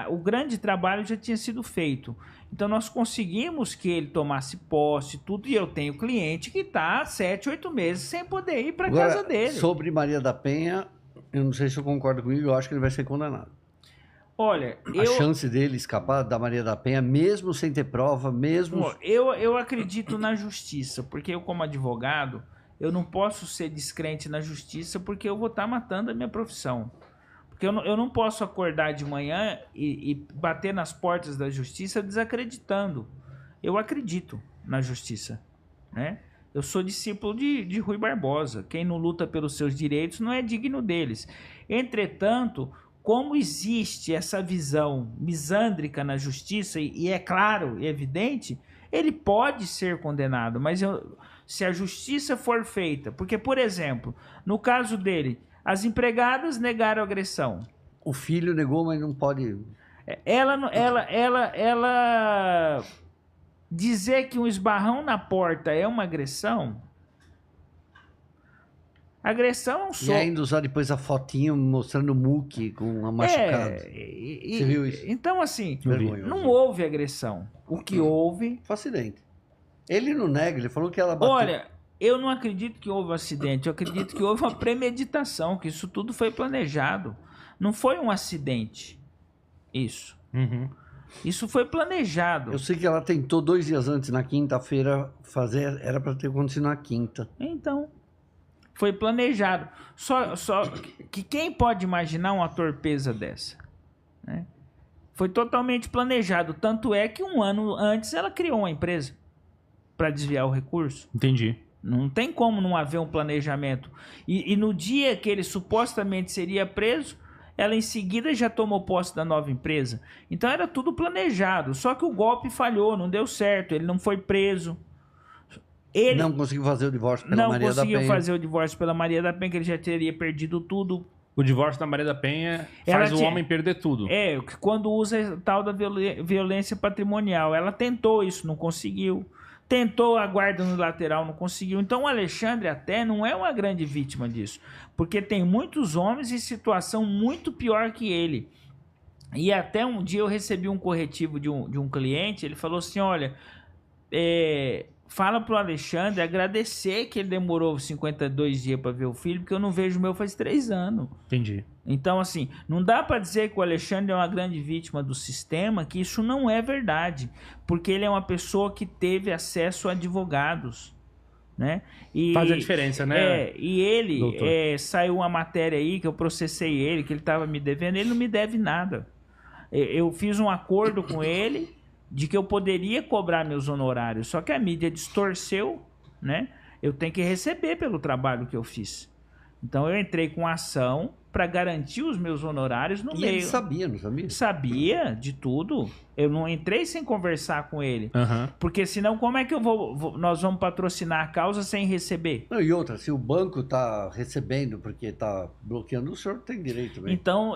o grande trabalho já tinha sido feito. Então, nós conseguimos que ele tomasse posse, tudo, e eu tenho cliente que está há 7, 8 meses sem poder ir para casa dele. Sobre Maria da Penha, eu não sei se eu concordo comigo, eu acho que ele vai ser condenado. Olha, A chance dele escapar da Maria da Penha, mesmo sem ter prova, mesmo... Eu acredito na justiça, porque eu, como advogado, eu não posso ser descrente na justiça, porque eu vou estar matando a minha profissão. Porque eu não posso acordar de manhã e bater nas portas da justiça desacreditando. Eu acredito na justiça, né? Eu sou discípulo de Rui Barbosa. Quem não luta pelos seus direitos não é digno deles. Entretanto, como existe essa visão misândrica na justiça, e é claro e evidente, ele pode ser condenado, mas se a justiça for feita... Porque, por exemplo, no caso dele... As empregadas negaram a agressão. O filho negou, mas não pode... Ela dizer que um esbarrão na porta é uma agressão... Agressão é um soco. E ainda usar depois a fotinho mostrando o muque com uma machucada. Você viu isso? Então, assim, Vergonhoso. Não houve agressão. O que houve... Foi acidente. Ele não nega, ele falou que ela bateu. Olha... Eu não acredito que houve um acidente, eu acredito que houve uma premeditação, que isso tudo foi planejado. Não foi um acidente, isso. Uhum. Isso foi planejado. Eu sei que ela tentou 2 dias antes, na quinta-feira, fazer, era para ter acontecido na quinta. Então, foi planejado. Só que quem pode imaginar uma torpeza dessa? Né? Foi totalmente planejado, tanto é que 1 ano antes ela criou uma empresa para desviar o recurso. Entendi. Não tem como não haver um planejamento. E no dia que ele supostamente seria preso, ela em seguida já tomou posse da nova empresa. Então era tudo planejado. Só que o golpe falhou, não deu certo. Ele não foi preso. Ele não conseguiu fazer o divórcio pela Maria da Penha. Não conseguiu fazer o divórcio pela Maria da Penha, que ele já teria perdido tudo. O divórcio da Maria da Penha faz o homem perder tudo. É, quando usa tal da violência patrimonial. Ela tentou isso, não conseguiu. Tentou a guarda unilateral, não conseguiu. Então o Alexandre até não é uma grande vítima disso. Porque tem muitos homens em situação muito pior que ele. E até um dia eu recebi um corretivo de um cliente, ele falou assim, olha, fala pro Alexandre agradecer que ele demorou 52 dias para ver o filho, porque eu não vejo o meu faz 3 anos. Entendi. Então, assim, não dá para dizer que o Alexandre é uma grande vítima do sistema, que isso não é verdade, porque ele é uma pessoa que teve acesso a advogados, né? E, faz a diferença, né? E ele, saiu uma matéria aí que eu processei ele, que ele estava me devendo, ele não me deve nada. Eu fiz um acordo com ele de que eu poderia cobrar meus honorários, só que a mídia distorceu, né? Eu tenho que receber pelo trabalho que eu fiz. Então eu entrei com ação para garantir os meus honorários no meio. E ele sabia, não sabia? Sabia de tudo. Eu não entrei sem conversar com ele. Uhum. Porque senão como é que nós vamos patrocinar a causa sem receber? Não, e outra, se o banco está recebendo porque está bloqueando, o senhor tem direito mesmo. Então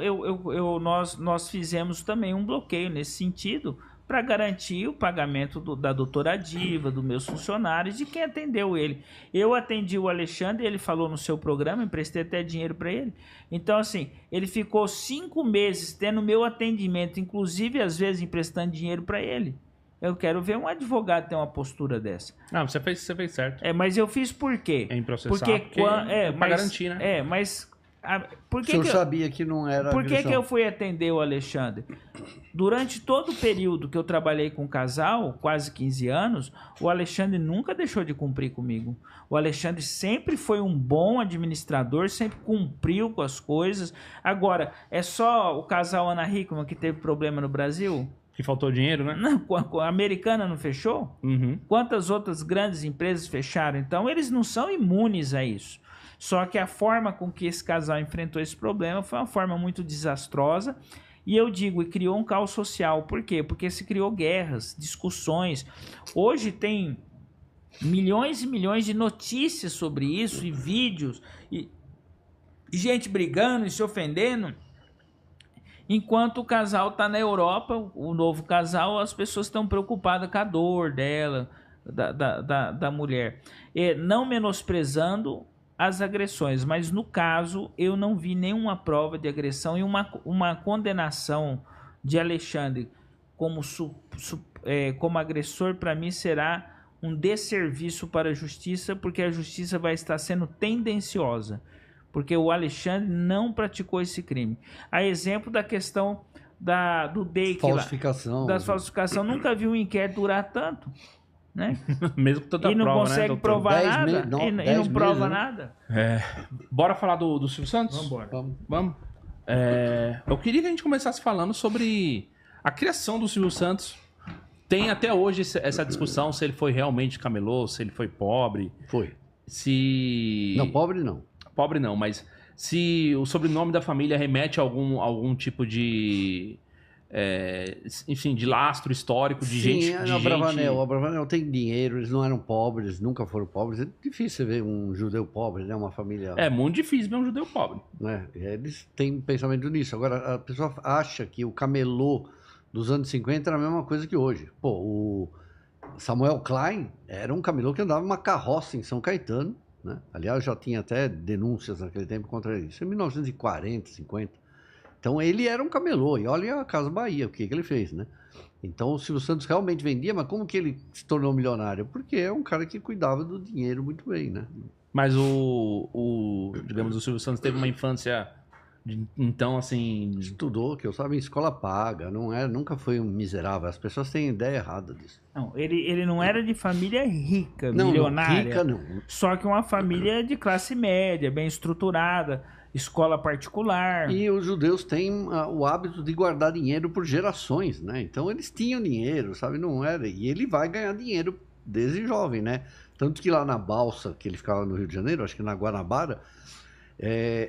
nós fizemos também um bloqueio nesse sentido, para garantir o pagamento da doutora Diva, dos meus funcionários, de quem atendeu ele. Eu atendi o Alexandre, ele falou no seu programa, emprestei até dinheiro para ele. Então, assim, ele ficou 5 meses tendo meu atendimento, inclusive, às vezes, emprestando dinheiro para ele. Eu quero ver um advogado ter uma postura dessa. Não, você fez certo. Mas eu fiz por quê? Em processar, porque pra garantir, né? Mas... Por que o senhor sabia que não era Por que eu fui atender o Alexandre? Durante todo o período que eu trabalhei com o casal, quase 15 anos, o Alexandre nunca deixou de cumprir comigo. O Alexandre sempre foi um bom administrador, sempre cumpriu com as coisas. Agora, é só o casal Ana Hickman que teve problema no Brasil? Que faltou dinheiro, né? Não, a Americana não fechou? Uhum. Quantas outras grandes empresas fecharam? Então, eles não são imunes a isso. Só que a forma com que esse casal enfrentou esse problema foi uma forma muito desastrosa. E eu digo, e criou um caos social. Por quê? Porque se criou guerras, discussões. Hoje tem milhões e milhões de notícias sobre isso, e vídeos, e gente brigando e se ofendendo. Enquanto o casal está na Europa, o novo casal, as pessoas estão preocupadas com a dor dela, da mulher. Não menosprezando as agressões, mas no caso eu não vi nenhuma prova de agressão e uma condenação de Alexandre como agressor, para mim será um desserviço para a justiça, porque a justiça vai estar sendo tendenciosa, porque o Alexandre não praticou esse crime. A exemplo da questão do DEIC, das falsificação, nunca vi um inquérito durar tanto, né? Mesmo com tanta e não prova, consegue né, doutor? provar nada, e não prova né? nada. Bora falar do Silvio Santos? Vamos. Eu queria que a gente começasse falando sobre a criação do Silvio Santos. Tem até hoje essa discussão se ele foi realmente camelô, se ele foi pobre. Foi. Se... Não, pobre não. Pobre não, mas se o sobrenome da família remete a algum tipo de... enfim, de lastro histórico, de gente... Sim, o Abravanel tem dinheiro, eles não eram pobres, nunca foram pobres. É difícil ver um judeu pobre, né? Uma família... É muito difícil ver um judeu pobre. Né? Eles têm pensamento nisso. Agora, a pessoa acha que o camelô dos anos 50 era a mesma coisa que hoje. Pô, o Samuel Klein era um camelô que andava uma carroça em São Caetano, né? Aliás, já tinha até denúncias naquele tempo contra isso. Em 1940, 50. Então, ele era um camelô. E olha a Casa Bahia, o que ele fez, né? Então, o Silvio Santos realmente vendia, mas como que ele se tornou milionário? Porque é um cara que cuidava do dinheiro muito bem, né? Mas digamos, o Silvio Santos teve uma infância... Então, assim... Estudou, que eu saiba, em escola paga, nunca foi um miserável. As pessoas têm ideia errada disso. Não, ele não era de família rica, milionária. Não, rica não. Só que uma família de classe média, bem estruturada, escola particular. E os judeus têm o hábito de guardar dinheiro por gerações, né? Então eles tinham dinheiro, sabe? Não era. E ele vai ganhar dinheiro desde jovem, né? Tanto que lá na Balsa, que ele ficava no Rio de Janeiro, acho que na Guanabara...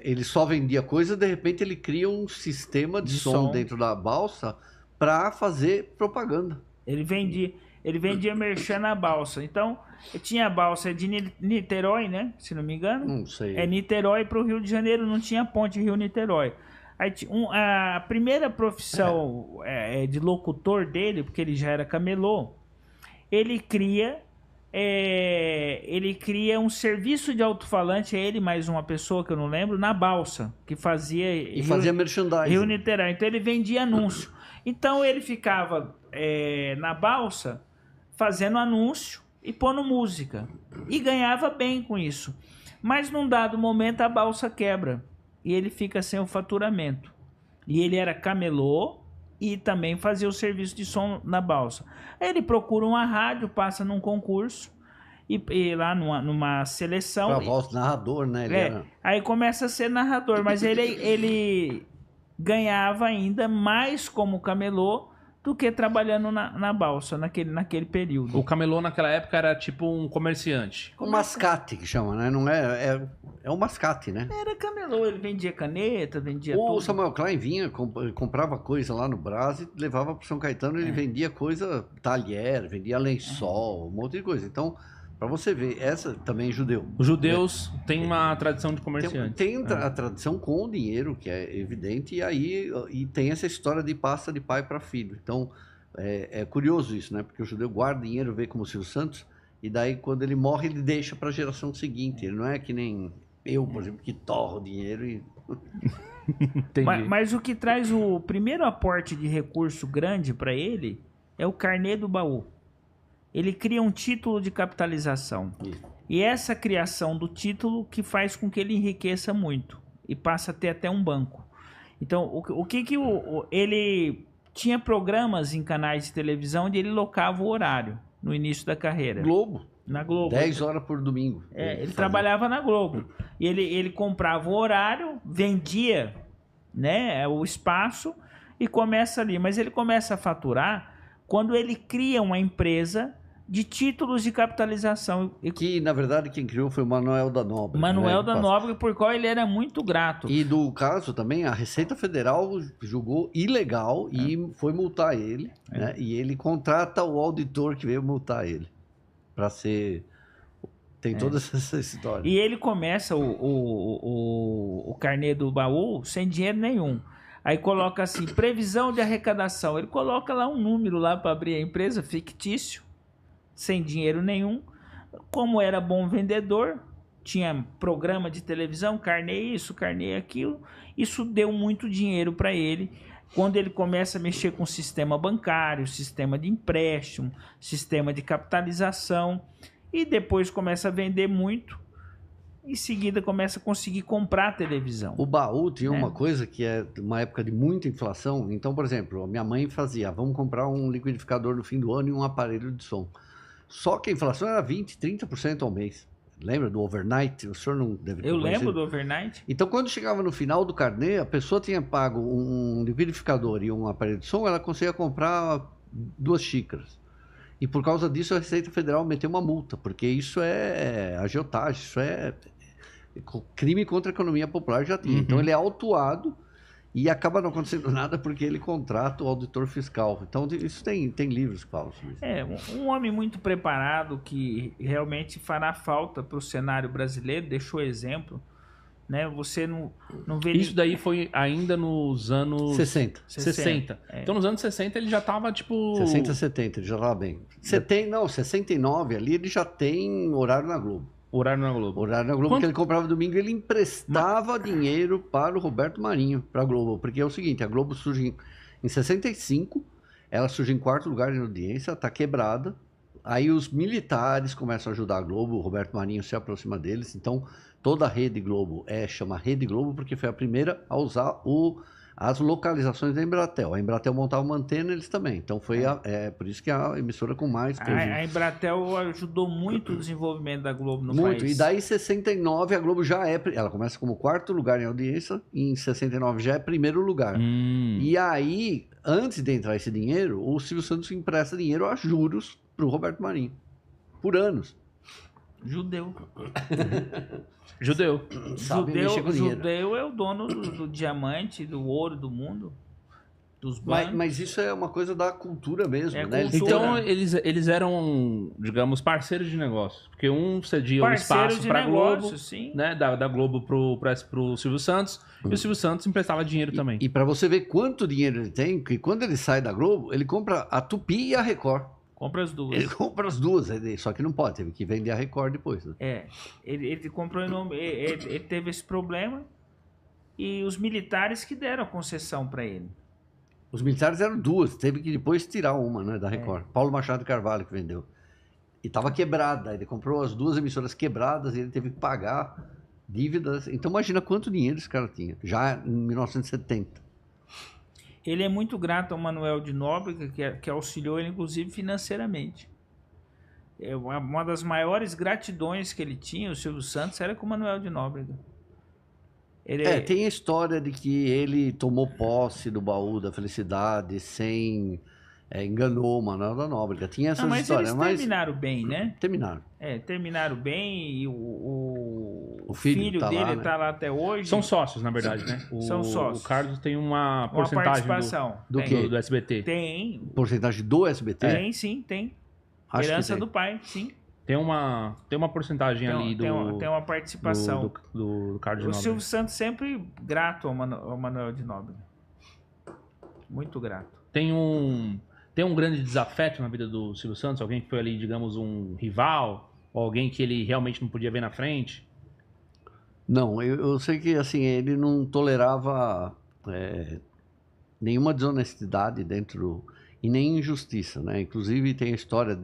ele só vendia coisa, de repente ele cria um sistema de som dentro da Balsa para fazer propaganda. Ele vendia merchan na Balsa. Então, tinha a Balsa de Niterói, né? Se não me engano. Não sei. É Niterói para o Rio de Janeiro, não tinha ponte Rio-Niterói. Aí, a primeira profissão de locutor dele, porque ele já era camelô, ele cria um serviço de alto-falante, ele mais uma pessoa que eu não lembro, na Balsa, que fazia... fazia merchandising. Rio-Niterói. Então ele vendia anúncio. Então ele ficava na Balsa fazendo anúncio e pondo música. E ganhava bem com isso. Mas num dado momento a Balsa quebra. E ele fica sem o faturamento. E ele era camelô e também fazia o serviço de som na Balsa. Aí ele procura uma rádio, passa num concurso e lá numa seleção. Pra voz narrador, né? Aí começa a ser narrador, mas ele ganhava ainda mais como camelô do que trabalhando na Balsa naquele período. O camelô naquela época era tipo um comerciante. Um mascate que chama, né? Não é um mascate, né? Era camelô, ele vendia caneta, vendia tudo. O Samuel Klein vinha, comprava coisa lá no Brás e levava para São Caetano, ele vendia coisa, talher, vendia lençol, um monte de coisa. Então, para você ver, essa também é judeu. Os judeus têm uma tradição de comerciante. Tem a tradição com o dinheiro, que é evidente, e tem essa história de passa de pai para filho. Então, é curioso isso, né? Porque o judeu guarda dinheiro, vê como o Silvio Santos, e daí quando ele morre, ele deixa para a geração seguinte. Ele não é que nem eu, por exemplo, que torro o dinheiro e... mas o que traz o primeiro aporte de recurso grande para ele é o carnê do baú. Ele cria um título de capitalização. E essa criação do título que faz com que ele enriqueça muito. E passa a ter até um banco. Então, ele tinha programas em canais de televisão onde ele locava o horário no início da carreira. Globo. Na Globo. 10 horas por domingo. Ele trabalhava na Globo. E ele comprava o horário, vendia, né, o espaço e começa ali. Mas ele começa a faturar quando ele cria uma empresa de títulos de capitalização. Que, na verdade, quem criou foi o Manuel da Nóbrega. Manuel da Nóbrega, por qual ele era muito grato. E do caso também, a Receita Federal julgou ilegal e foi multar ele. Né? E ele contrata o auditor que veio multar ele. Para ser... Tem toda essa história. E ele começa o carnê do baú sem dinheiro nenhum. Aí coloca assim, previsão de arrecadação. Ele coloca lá um número lá para abrir a empresa, fictício, sem dinheiro nenhum. Como era bom vendedor, tinha programa de televisão, carnê isso, carnê aquilo. Isso deu muito dinheiro para ele. Quando ele começa a mexer com o sistema bancário, sistema de empréstimo, sistema de capitalização, e depois começa a vender muito, em seguida começa a conseguir comprar a televisão. O baú tinha né? uma coisa que é uma época de muita inflação. Então, por exemplo, a minha mãe fazia, vamos comprar um liquidificador no fim do ano e um aparelho de som. Só que a inflação era 20%, 30% ao mês. Lembra do overnight? O senhor não deve ter Eu conhecido. lembro do overnight. Então, quando chegava no final do carnê, a pessoa tinha pago um liquidificador e um aparelho de som, ela conseguia comprar 2 xícaras. E por causa disso, a Receita Federal meteu uma multa, porque isso é agiotagem, isso é crime contra a economia popular já tinha. Então, ele é autuado e acaba não acontecendo nada porque ele contrata o auditor fiscal. Então, isso tem livros que falam sobre isso. Um homem muito preparado que realmente fará falta para o cenário brasileiro, deixou exemplo, né? Você não vê... Isso daí foi ainda nos anos 60. 60. Então nos anos 60 ele já tava tipo... 60, 70, ele já estava bem. 69 ali ele já tem horário na Globo. Horário na Globo. Horário na Globo, Quanto... que ele comprava domingo, ele emprestava dinheiro para o Roberto Marinho, para a Globo. Porque é o seguinte, a Globo surge em 65, ela surge em 4º lugar de audiência, está quebrada. Aí os militares começam a ajudar a Globo, o Roberto Marinho se aproxima deles. Então, toda a Rede Globo chama Rede Globo, porque foi a primeira a usar as localizações da Embratel. A Embratel montava uma antena, eles também. Então, foi por isso que a emissora com mais peso. A Embratel ajudou muito o desenvolvimento da Globo no Muito. país. E daí, em 69, a Globo já ela começa como 4º lugar em audiência, e em 69 já é 1º lugar. E aí, antes de entrar esse dinheiro, o Silvio Santos empresta dinheiro a juros para o Roberto Marinho. Por anos. Judeu. Sabe mexer com dinheiro. Judeu é o dono do diamante, do ouro do mundo, dos bancos. Mas isso é uma coisa da cultura mesmo, né? Cultura. Então eles eram, digamos, parceiros de negócio. Porque um cedia o espaço para a Globo, sim. né? Da Globo pro Silvio Santos, e o Silvio Santos emprestava dinheiro também. E para você ver quanto dinheiro ele tem, que quando ele sai da Globo, ele compra a Tupi e a Record. Compra as duas. Ele compra as duas, só que não pode, teve que vender a Record depois. Né? Ele comprou ele teve esse problema e os militares que deram a concessão para ele. Os militares eram 2, teve que depois tirar uma, né, da Record. Paulo Machado de Carvalho que vendeu. E estava quebrada, ele comprou as 2 emissoras quebradas e ele teve que pagar dívidas. Então imagina quanto dinheiro esse cara tinha, já em 1970. Ele é muito grato ao Manoel de Nóbrega, que auxiliou ele, inclusive, financeiramente. Uma das maiores gratidões que ele tinha, o Silvio Santos, era com o Manoel de Nóbrega. Tem a história de que ele tomou posse do baú da felicidade sem... enganou o Manoel da Nóbrega. Tinha essas histórias. Mas eles terminaram bem, né? Terminaram. Terminaram bem e o filho tá dele lá, né? está lá até hoje. São sócios, na verdade, né? São sócios. O Carlos tem uma porcentagem participação. do SBT. Tem. Porcentagem do SBT? Tem, sim, tem. Acho Herança que tem. do pai, sim. Tem uma porcentagem ali Tem uma participação. do Carlos de O Nóbrega. Silvio Santos sempre grato ao Manoel de Nóbrega. Muito grato. Tem um grande desafeto na vida do Silvio Santos? Alguém que foi ali, digamos, um rival? Ou alguém que ele realmente não podia ver na frente? Não, eu sei que assim, ele não tolerava nenhuma desonestidade dentro e nem injustiça, né? Inclusive tem a história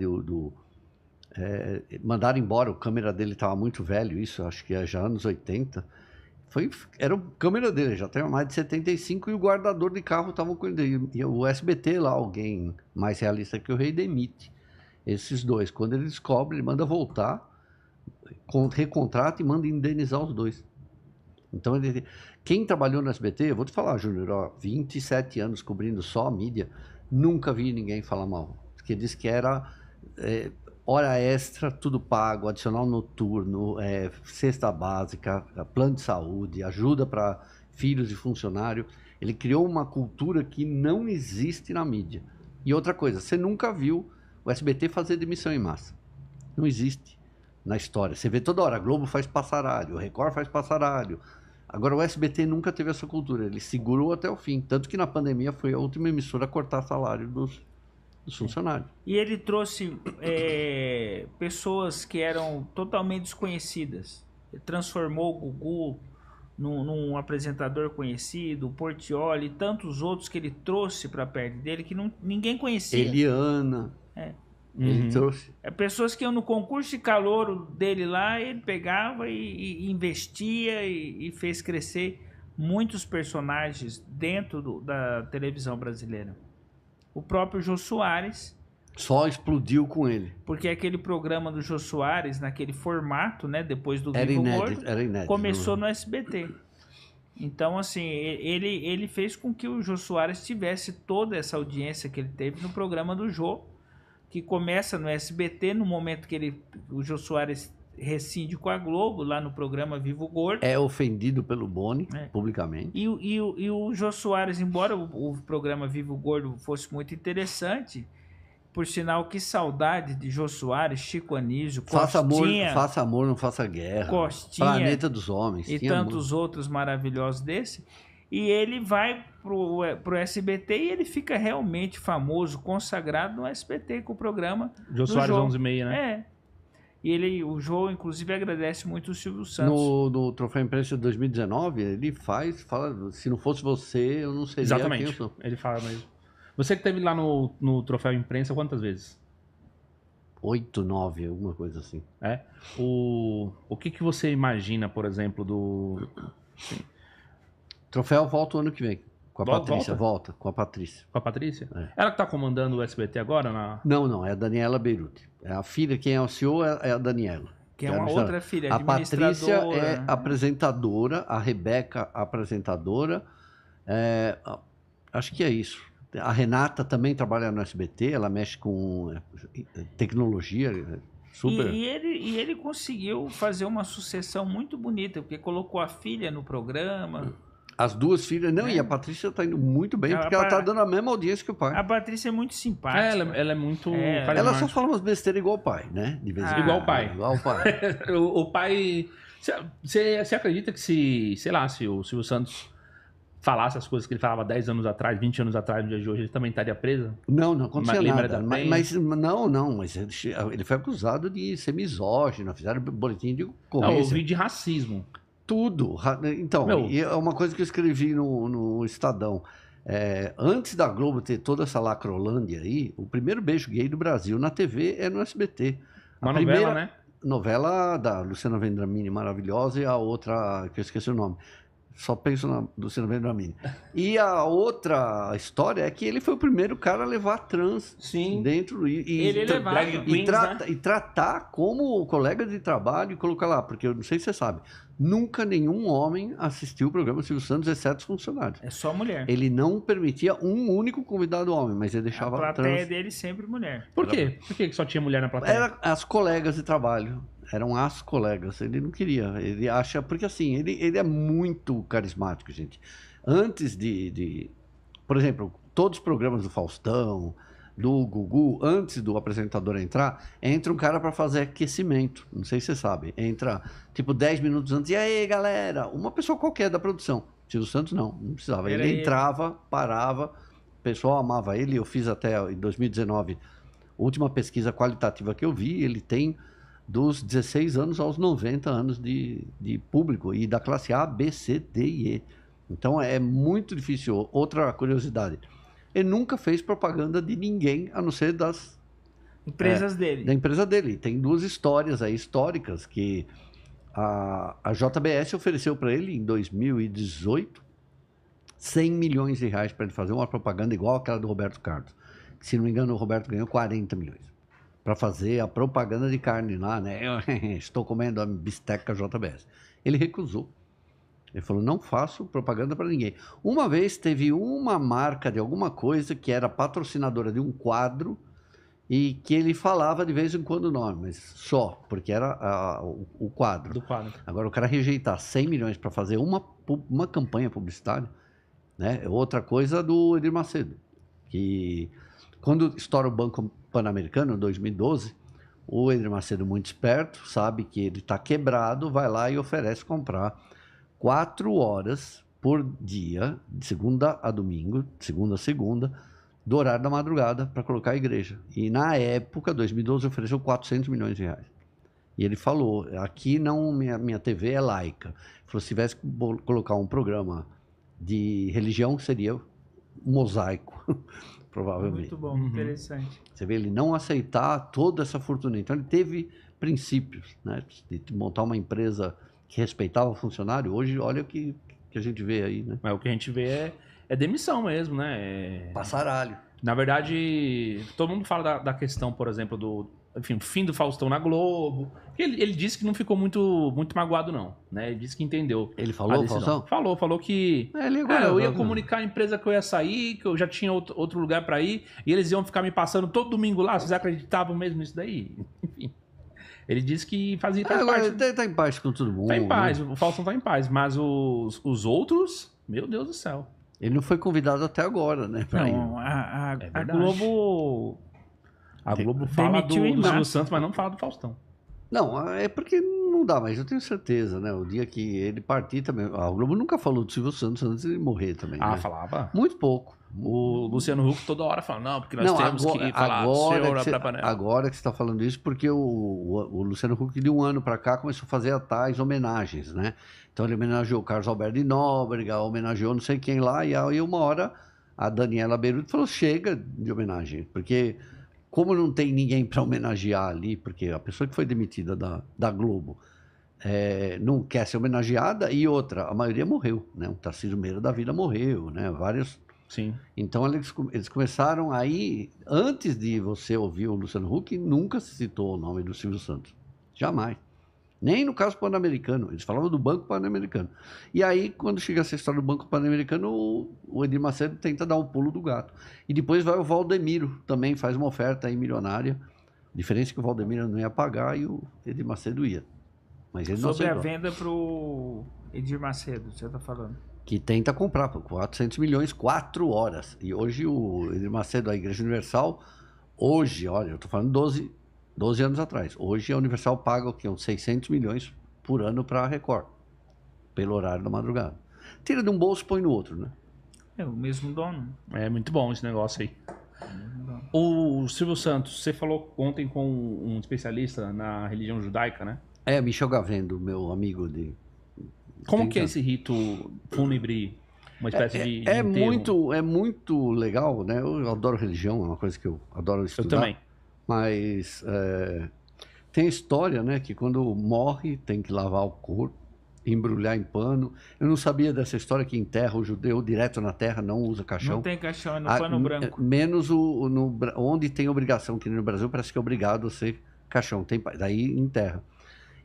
mandar embora, o câmera dele estava muito velho, isso acho que é já anos 80. Era o câmera dele, já tem mais de 75 e o guardador de carro estavam com ele. E o SBT lá, alguém mais realista que o rei, demite esses 2. Quando ele descobre, ele manda voltar, recontrata e manda indenizar os 2. Então, quem trabalhou no SBT, eu vou te falar, Júnior, 27 anos cobrindo só a mídia, nunca vi ninguém falar mal. Porque diz que era hora extra, tudo pago, adicional noturno, cesta básica, plano de saúde, ajuda para filhos de funcionário. Ele criou uma cultura que não existe na mídia. E outra coisa, você nunca viu o SBT fazer demissão em massa. Não existe na história. Você vê toda hora, a Globo faz passaralho, o Record faz passaralho. Agora o SBT nunca teve essa cultura, ele segurou até o fim. Tanto que na pandemia foi a última emissora a cortar salário dos funcionários. E ele trouxe pessoas que eram totalmente desconhecidas. transformou o Gugu num apresentador conhecido, o Portiolli e tantos outros que ele trouxe para perto dele que ninguém conhecia. Eliana. Ele trouxe. Pessoas que iam no concurso de calouro dele lá, ele pegava e investia e fez crescer muitos personagens dentro da televisão brasileira. O próprio Jô Soares. Só explodiu com ele. Porque aquele programa do Jô Soares, naquele formato, né, depois do Era Vivo inédito, Gordo, era inédito. começou no SBT. Então, assim, ele fez com que o Jô Soares tivesse toda essa audiência que ele teve no programa do Jô, que começa no SBT, no momento que o Jô Soares rescinde com a Globo, lá no programa Vivo Gordo. É ofendido pelo Boni, publicamente. E o Jô Soares, embora o programa Vivo Gordo fosse muito interessante, por sinal, que saudade de Jô Soares, Chico Anísio, Costinha... Faça amor, não faça guerra. Costinha... Planeta dos Homens. E tantos outros maravilhosos desse. E ele vai pro SBT e ele fica realmente famoso, consagrado no SBT com o programa Jô Soares 11h30, né? E o Jô, inclusive, agradece muito o Silvio Santos. No Troféu Imprensa de 2019, ele fala, se não fosse você, eu não seria Exatamente. quem eu sou. Ele fala mesmo. Você que esteve lá no Troféu Imprensa quantas vezes? 8, 9, alguma coisa assim. O que você imagina, por exemplo, do... Troféu volta o ano que vem. Com a Patrícia. Volta com a Patrícia. Com a Patrícia? Ela que tá comandando o SBT agora? Não, é a Daniela Beirute. É a filha, quem é o CEO é a Daniela. Que é uma outra filha, a Patrícia é apresentadora, a Rebeca apresentadora. Acho que é isso. A Renata também trabalha no SBT, ela mexe com tecnologia, super. E ele conseguiu fazer uma sucessão muito bonita, porque colocou a filha no programa. As duas filhas, e a Patrícia tá indo muito bem, porque ela tá dando a mesma audiência que o pai. A Patrícia é muito simpática. Ela é muito... Ela só fala umas besteiras igual o pai, né? De vez em quando. Igual o pai. Igual o pai. O pai... Você acredita que se o Silvio Santos falasse as coisas que ele falava 10 anos atrás, 20 anos atrás, no dia de hoje, ele também estaria preso? Não acontecia nada. Mas ele foi acusado de ser misógino, fizeram boletim de ocorrência. Não, eu ouvi de racismo. Tudo. Então, é uma coisa que eu escrevi no Estadão. Antes da Globo ter toda essa lacrolândia aí, o primeiro beijo gay do Brasil na TV é no SBT. Uma novela, né? Novela da Luciana Vendramini, maravilhosa, e a outra, que eu esqueci o nome. Só penso na Luciana Vendramini. E a outra história é que ele foi o primeiro cara a levar trans dentro e tratar como colega de trabalho e colocar lá, porque eu não sei se você sabe, nunca nenhum homem assistiu o programa Silvio Santos, exceto os funcionários. É só mulher. Ele não permitia um único convidado homem, mas ele deixava a plateia dele sempre mulher. Por quê? Por que só tinha mulher na plateia? Era as colegas de trabalho. Eram as colegas, ele não queria, ele acha, porque assim, ele é muito carismático, gente. Antes por exemplo, todos os programas do Faustão, do Gugu, antes do apresentador entrar, entra um cara para fazer aquecimento, não sei se você sabe, entra tipo 10 minutos antes, e aí galera, uma pessoa qualquer da produção, Silvio Santos não precisava, ele entrava, parava, o pessoal amava ele, eu fiz até em 2019, a última pesquisa qualitativa que eu vi, ele tem dos 16 anos aos 90 anos de público, e da classe A, B, C, D e E. Então é muito difícil. Outra curiosidade, ele nunca fez propaganda de ninguém, a não ser das empresas dele. Da empresa dele. Tem duas histórias aí, históricas, que a JBS ofereceu para ele em 2018 100 milhões de reais para ele fazer uma propaganda igual aquela do Roberto Carlos. Se não me engano, o Roberto ganhou 40 milhões. Para fazer a propaganda de carne lá, né? Estou comendo a bisteca JBS. Ele recusou. Ele falou, não faço propaganda para ninguém. Uma vez teve uma marca de alguma coisa que era patrocinadora de um quadro e que ele falava de vez em quando o nome, mas só, porque era o quadro. Do quadro. Agora, o cara rejeitar 100 milhões para fazer uma campanha publicitária, né? É outra coisa do Edir Macedo, que quando estoura o Banco Pan-Americano, em 2012, o Edir Macedo, muito esperto, sabe que ele está quebrado, vai lá e oferece comprar 4 horas por dia, de segunda a domingo, segunda a segunda, do horário da madrugada, para colocar a igreja. E na época, 2012, ofereceu 400 milhões de reais. E ele falou, aqui não, minha TV é laica. Ele falou, se tivesse que colocar um programa de religião, seria um mosaico, provavelmente. Muito bom, interessante. Você vê, ele não aceitar toda essa fortuna. Então, ele teve princípios, né? De montar uma empresa que respeitava o funcionário. Hoje, olha o que a gente vê aí, né? Mas o que a gente vê é demissão mesmo, né? Passaralho. Na verdade, todo mundo fala da questão, por exemplo, do fim do Faustão na Globo. Ele disse que não ficou muito magoado, não. Né? Ele disse que entendeu. Ele falou, Faustão? Falou que eu ia comunicar a empresa que eu ia sair, que eu já tinha outro lugar para ir, e eles iam ficar me passando todo domingo lá. Vocês acreditavam mesmo nisso daí? Enfim. Ele disse que faz agora parte. Tá em paz com todo mundo. Tá em paz, né? o Faustão tá em paz. Mas os outros, meu Deus do céu. Ele não foi convidado até agora, né? Não, a Globo... A Globo fala do demitiu em Silvio março. Santos, mas não fala do Faustão. Não, é porque não dá, mas eu tenho certeza, né? O dia que ele partir também. A Globo nunca falou do Silvio Santos antes de ele morrer também. Ah, né? falava? Muito pouco. O Luciano Huck toda hora fala, não, porque nós temos que falar agora que você está falando isso, porque o Luciano Huck de um ano para cá começou a fazer tais homenagens, né? Então ele homenageou o Carlos Alberto de Nóbrega, homenageou não sei quem lá, e aí uma hora a Daniela Beruti falou, chega de homenagem, porque como não tem ninguém para homenagear ali, porque a pessoa que foi demitida da Globo não quer ser homenageada, e outra, a maioria morreu, né? O Tarcísio Meira da vida morreu, né? Vários... Sim. Então eles começaram aí, antes de você ouvir o Luciano Huck, nunca se citou o nome do Silvio Santos. Jamais. Nem no caso Pan-Americano. Eles falavam do Banco Pan-Americano. E aí, quando chega essa história do Banco Pan-Americano, o Edir Macedo tenta dar um pulo do gato. E depois vai o Valdemiro, também faz uma oferta aí milionária. Diferença que o Valdemiro não ia pagar e o Edir Macedo ia. Mas ele não Sobre a aceitou. venda pro Edir Macedo, você tá falando. Que tenta comprar por 400 milhões, 4 horas. E hoje o Edir Macedo, a Igreja Universal, hoje, olha, eu tô falando 12 anos atrás. Hoje a Universal paga o quê? Uns 600 milhões por ano para a Record, pelo horário da madrugada. Tira de um bolso e põe no outro, né? É o mesmo dono. É muito bom esse negócio aí. O Silvio Santos, você falou ontem com um especialista na religião judaica, né? Michel Gavendo, meu amigo de... Como que é esse rito fúnebre, uma espécie de enterro? É muito legal, né? Eu adoro religião, é uma coisa que eu adoro estudar. Eu também. Mas tem a história, né? Que quando morre tem que lavar o corpo, embrulhar em pano. Eu não sabia dessa história que enterra o judeu direto na terra, não usa caixão. Não tem caixão, é no pano branco. Menos onde tem obrigação, que no Brasil parece que é obrigado a ser caixão. Daí enterra.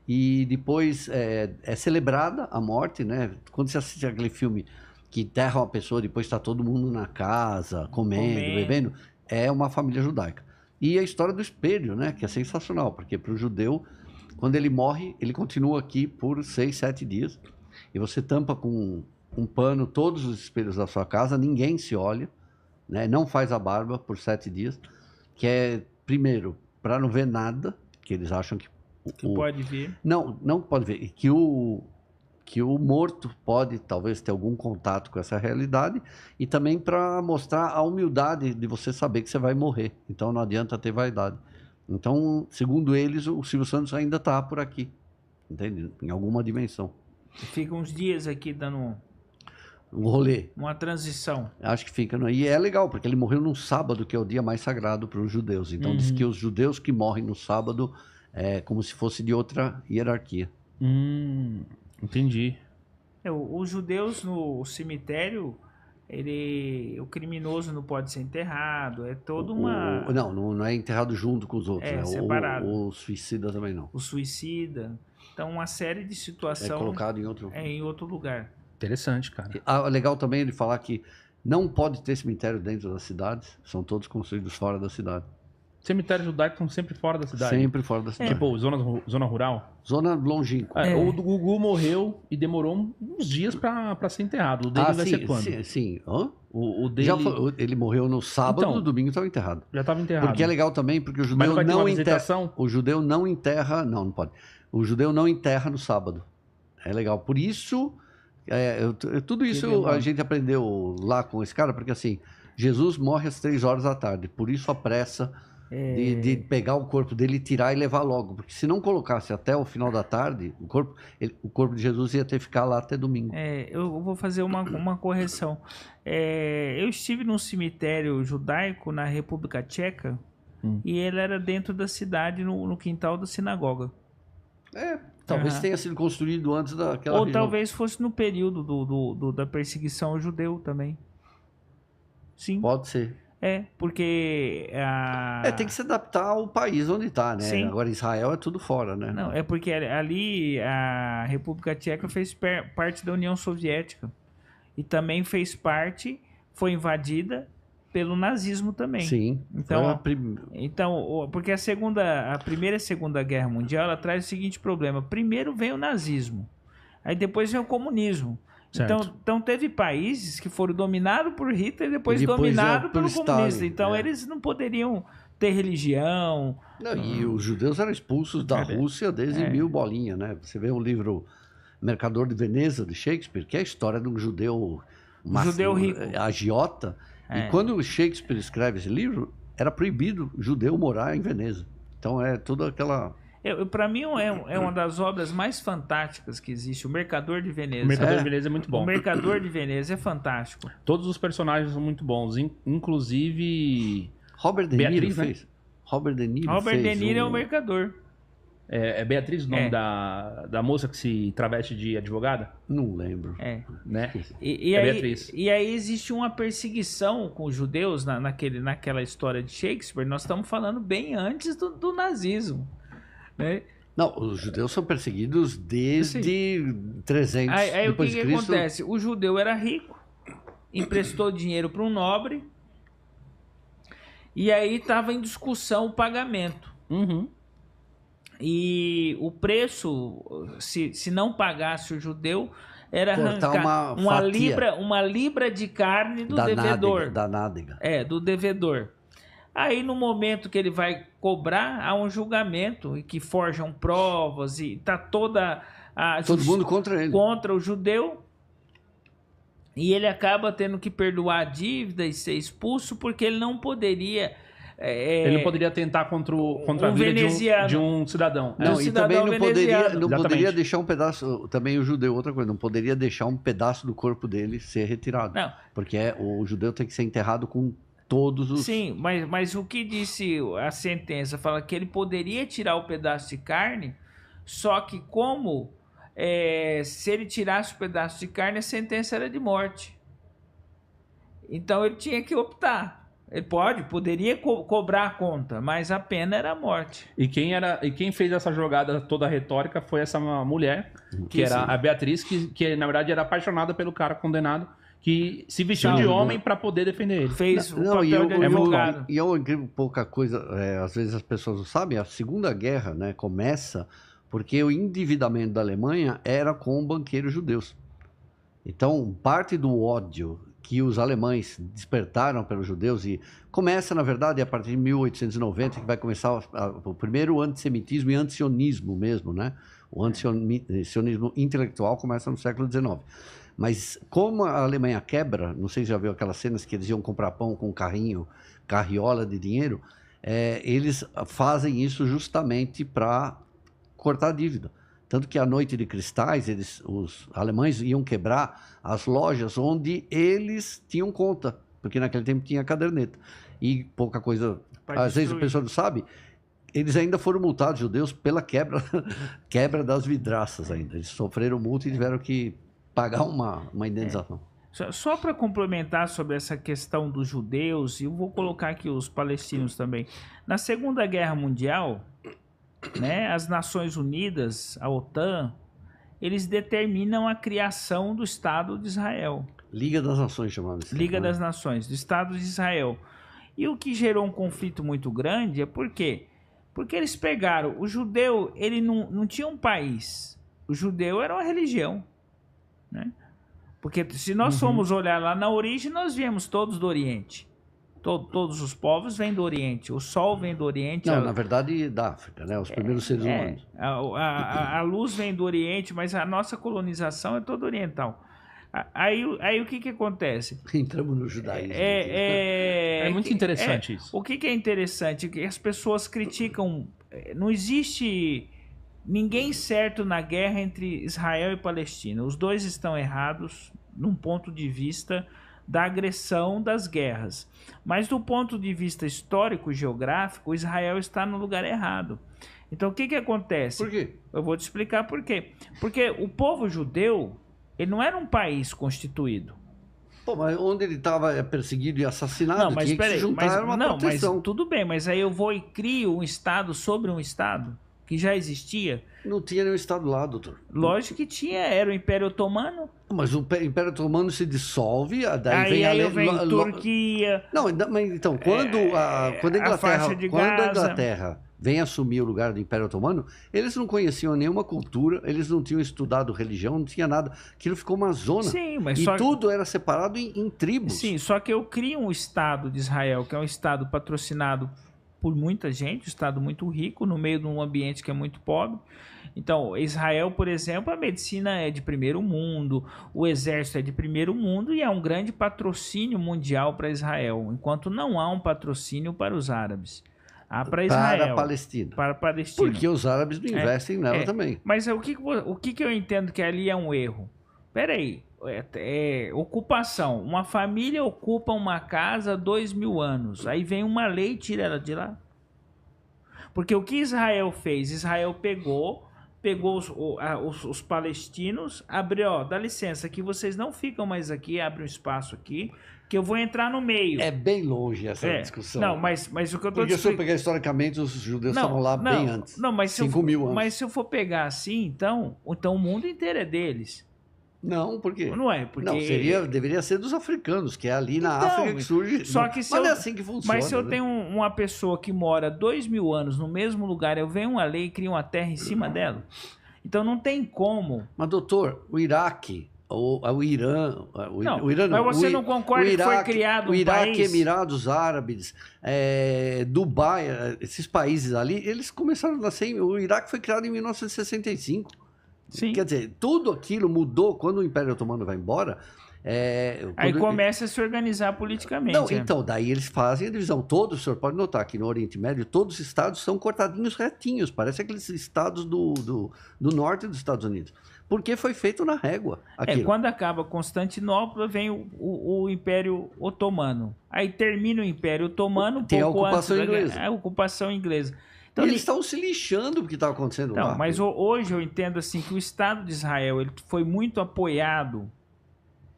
E depois é celebrada a morte, né? Quando você assiste aquele filme que enterra uma pessoa, depois está todo mundo na casa, comendo, bebendo, é uma família judaica. E a história do espelho, né? Que é sensacional, porque para o judeu, quando ele morre, ele continua aqui por 6, 7 dias. E você tampa com um pano todos os espelhos da sua casa, ninguém se olha, né? Não faz a barba por 7 dias, que é, primeiro, para não ver nada, que eles acham que pode ver. Não pode ver. Que o morto pode talvez ter algum contato com essa realidade e também para mostrar a humildade de você saber que você vai morrer. Então não adianta ter vaidade. Então, segundo eles, o Silvio Santos ainda está por aqui, entende? Em alguma dimensão. Fica uns dias aqui dando um rolê. Uma transição. Acho que fica. E é legal, porque ele morreu num sábado, que é o dia mais sagrado para os judeus. Então diz que os judeus que morrem no sábado é como se fosse de outra hierarquia. Entendi. Os judeus no cemitério, o criminoso não pode ser enterrado, é toda uma... Não é enterrado junto com os outros, né? Separado. O suicida também não. O suicida. Então, uma série de situações... É colocado em outro lugar. Interessante, cara. Legal também ele falar que não pode ter cemitério dentro das cidades, são todos construídos fora da cidade. Cemitérios judaicos estão sempre fora da cidade. Sempre fora da cidade. Tipo, zona rural? Zona longínqua. O do Gugu morreu e demorou uns dias pra ser enterrado. O dele vai ser quando? Sim. Hã? O dele... ele morreu no sábado, no domingo estava enterrado. Já estava enterrado. Porque é legal também, porque o judeu Mas não vai ter não uma enterra. visitação? O judeu não enterra. Não pode. O judeu não enterra no sábado. É legal. Por isso, tudo isso a gente aprendeu lá com esse cara, porque assim, Jesus morre às 3 horas da tarde. Por isso a pressa de pegar o corpo dele e tirar e levar logo. Porque se não colocasse até o final da tarde, o corpo de Jesus ia ter que ficar lá até domingo. Eu vou fazer uma correção. Eu estive num cemitério judaico na República Tcheca e ele era dentro da cidade, no quintal da sinagoga. Talvez tenha sido construído antes daquela Ou região. talvez fosse no período da perseguição ao judeu também. Sim. Pode ser. Porque... Tem que se adaptar ao país onde está, né? Sim. Agora Israel é tudo fora, né? Não, é porque ali a República Tcheca fez parte da União Soviética. E também foi invadida pelo nazismo também. Sim. Então, porque a Primeira e a Segunda Guerra Mundial, ela traz o seguinte problema. Primeiro vem o nazismo. Aí depois vem o comunismo. Então teve países que foram dominados por Hitler e depois dominados pelo comunista. Stalin, Então eles não poderiam ter religião. E os judeus eram expulsos da Rússia desde 1000 bolinha, né? Você vê o livro Mercador de Veneza, de Shakespeare, que é a história de um judeu... judeu rico. Agiota. E quando o Shakespeare escreve esse livro, era proibido judeu morar em Veneza. Então é toda aquela... Para mim é uma das obras mais fantásticas que existe, o Mercador de Veneza. O Mercador de Veneza é muito bom. O Mercador de Veneza é fantástico. Todos os personagens são muito bons, inclusive Robert De Niro Beatriz, fez. né? Robert De Niro é o Mercador. É Beatriz o nome da moça que se traveste de advogada? Não lembro. Né? Beatriz. E aí existe uma perseguição com os judeus naquela história de Shakespeare. Nós estamos falando bem antes do nazismo. Né? Não, os judeus são perseguidos desde 300 aí depois o de que Cristo. Acontece? O judeu era rico, emprestou dinheiro para um nobre e aí estava em discussão o pagamento. E o preço, se não pagasse o judeu, era arrancar uma libra de carne do devedor. Da nádega. Do devedor. Aí, no momento que ele vai cobrar, há um julgamento e que forjam provas e tá todo mundo contra ele. Contra o judeu. E ele acaba tendo que perdoar a dívida e ser expulso porque ele não poderia... ele não poderia tentar contra a vida de um cidadão. Não, e também não poderia deixar um pedaço... Também o judeu, outra coisa, não poderia deixar um pedaço do corpo dele ser retirado. Não. Porque o judeu tem que ser enterrado com todos os... Sim, mas o que disse a sentença? Fala que ele poderia tirar o pedaço de carne, só que como se ele tirasse o pedaço de carne, a sentença era de morte. Então ele tinha que optar. Ele poderia cobrar a conta, mas a pena era a morte. E quem fez essa jogada toda retórica foi essa mulher, que era a Beatriz, que na verdade era apaixonada pelo cara condenado, que se vestiu de homem para poder defender ele. Fez o papel de advogado. E é uma incrível pouca coisa, às vezes as pessoas não sabem, a Segunda Guerra, né, começa porque o endividamento da Alemanha era com banqueiros judeus. Então, parte do ódio que os alemães despertaram pelos judeus, e começa, na verdade, a partir de 1890, que vai começar o primeiro antissemitismo e antisionismo mesmo, né? O antisionismo intelectual começa no século XIX. Mas como a Alemanha quebra, não sei se já viu aquelas cenas que eles iam comprar pão com um carriola de dinheiro, eles fazem isso justamente para cortar a dívida. Tanto que a Noite de Cristais, os alemães iam quebrar as lojas onde eles tinham conta, porque naquele tempo tinha caderneta. E pouca coisa, às vezes a pessoa não sabe, eles ainda foram multados, judeus, pela quebra das vidraças ainda. Eles sofreram multa e tiveram que pagar uma indenização. Só para complementar sobre essa questão dos judeus, e eu vou colocar aqui os palestinos também. Na Segunda Guerra Mundial, né, as Nações Unidas, a OTAN, eles determinam a criação do Estado de Israel. Liga das Nações chamava-se. Liga das Nações, do Estado de Israel. E o que gerou um conflito muito grande é por quê? Porque eles pegaram, o judeu, ele não tinha um país. O judeu era uma religião, né? Porque se nós formos olhar lá na origem, nós viemos todos do Oriente. Todos os povos vêm do Oriente. O Sol vem do Oriente. Não, na verdade, da África, né? Os primeiros seres humanos. A luz vem do Oriente, mas a nossa colonização é toda oriental. Aí o que acontece? Entramos no judaísmo. É muito interessante isso. O que é interessante? Que as pessoas criticam. Não existe ninguém certo na guerra entre Israel e Palestina. Os dois estão errados num ponto de vista da agressão das guerras. Mas do ponto de vista histórico, geográfico, Israel está no lugar errado. Então o que acontece? Por quê? Eu vou te explicar por quê. Porque o povo judeu, ele não era um país constituído. Pô, mas onde ele estava perseguido e assassinado, Não, mas tinha que se juntar a uma proteção. Mas tudo bem, mas aí eu vou e crio um Estado sobre um Estado que já existia. Não tinha nenhum Estado lá, doutor. Lógico que tinha, era o Império Otomano. Mas o Império Otomano se dissolve, daí Aí vem Turquia. Não, mas então, quando a Inglaterra vem assumir o lugar do Império Otomano, eles não conheciam nenhuma cultura, eles não tinham estudado religião, não tinha nada. Aquilo ficou uma zona. Sim, mas e tudo era separado em tribos. Sim, só que eu crio um Estado de Israel, que é um Estado patrocinado por muita gente, um Estado muito rico, no meio de um ambiente que é muito pobre. Então, Israel, por exemplo, a medicina é de primeiro mundo, o exército é de primeiro mundo e é um grande patrocínio mundial para Israel, enquanto não há um patrocínio para os árabes. Há para Israel. Para a Palestina. Para a Palestina. Porque os árabes não investem nela também. Mas o que eu entendo que ali é um erro? Peraí, ocupação. Uma família ocupa uma casa há 2000 anos. Aí vem uma lei e tira ela de lá. Porque o que Israel fez? Israel pegou os palestinos, abriu, dá licença, que vocês não ficam mais aqui, abre um espaço aqui, que eu vou entrar no meio. É bem longe essa discussão. Não, mas o que eu tô Porque se eu pegar historicamente, os judeus estavam lá bem antes. Não, mas 5.000 anos. Mas se eu for pegar assim, então o mundo inteiro é deles. Não, por quê? Não é, porque... Não, deveria ser dos africanos, que é ali na África que surge... Só que mas não é assim que funciona. Mas se eu tenho uma pessoa que mora 2000 anos no mesmo lugar, eu venho uma lei e crio uma terra em cima dela. Então não tem como... Mas, doutor, o Iraque, o Irã... O Irã não, mas você não concorda que foi criado um país? O Iraque, Emirados Árabes, Dubai, esses países ali, eles começaram a nascer... O Iraque foi criado em 1965. Sim. Quer dizer, tudo aquilo mudou quando o Império Otomano vai embora. Aí começa a se organizar politicamente. Não, então, daí eles fazem a divisão. Todos, o senhor pode notar que no Oriente Médio, todos os estados são cortadinhos retinhos. Parece aqueles estados do norte dos Estados Unidos. Porque foi feito na régua. Quando acaba Constantinopla, vem o Império Otomano. Aí termina o Império Otomano. Tem a ocupação inglesa. A ocupação inglesa. Então, eles estão se lixando do que está acontecendo lá. Mas hoje eu entendo assim que o Estado de Israel ele foi muito apoiado,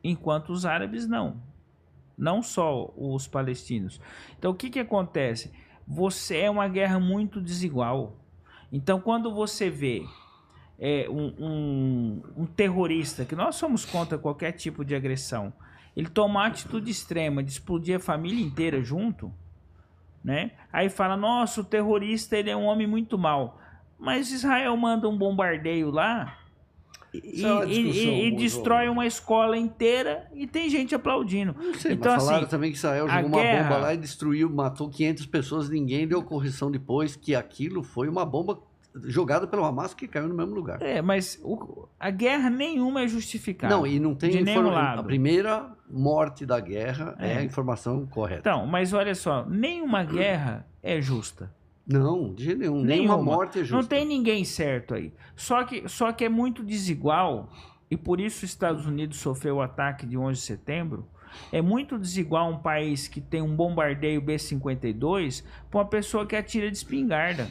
enquanto os árabes não. Não só os palestinos. Então o que acontece? É uma guerra muito desigual. Então quando você vê um terrorista, que nós somos contra qualquer tipo de agressão, ele tomar a atitude extrema de explodir a família inteira junto... Né? Aí fala, nossa, o terrorista ele é um homem muito mau. Mas Israel manda um bombardeio lá e destrói uma escola inteira e tem gente aplaudindo. Não sei, então, mas falaram assim, também que Israel jogou uma bomba lá e destruiu, matou 500 pessoas, ninguém deu correção depois, que aquilo foi uma bomba jogada pelo Hamas que caiu no mesmo lugar. Mas a guerra nenhuma é justificada. Não, e não tem de nenhum lado. A primeira morte da guerra é a informação correta. Então, mas olha só, nenhuma guerra é justa. Não, de jeito nenhum. Nenhuma morte é justa. Não tem ninguém certo aí. Só que é muito desigual, e por isso os Estados Unidos sofreu o ataque de 11 de setembro. É muito desigual um país que tem um bombardeio B-52 para uma pessoa que atira de espingarda.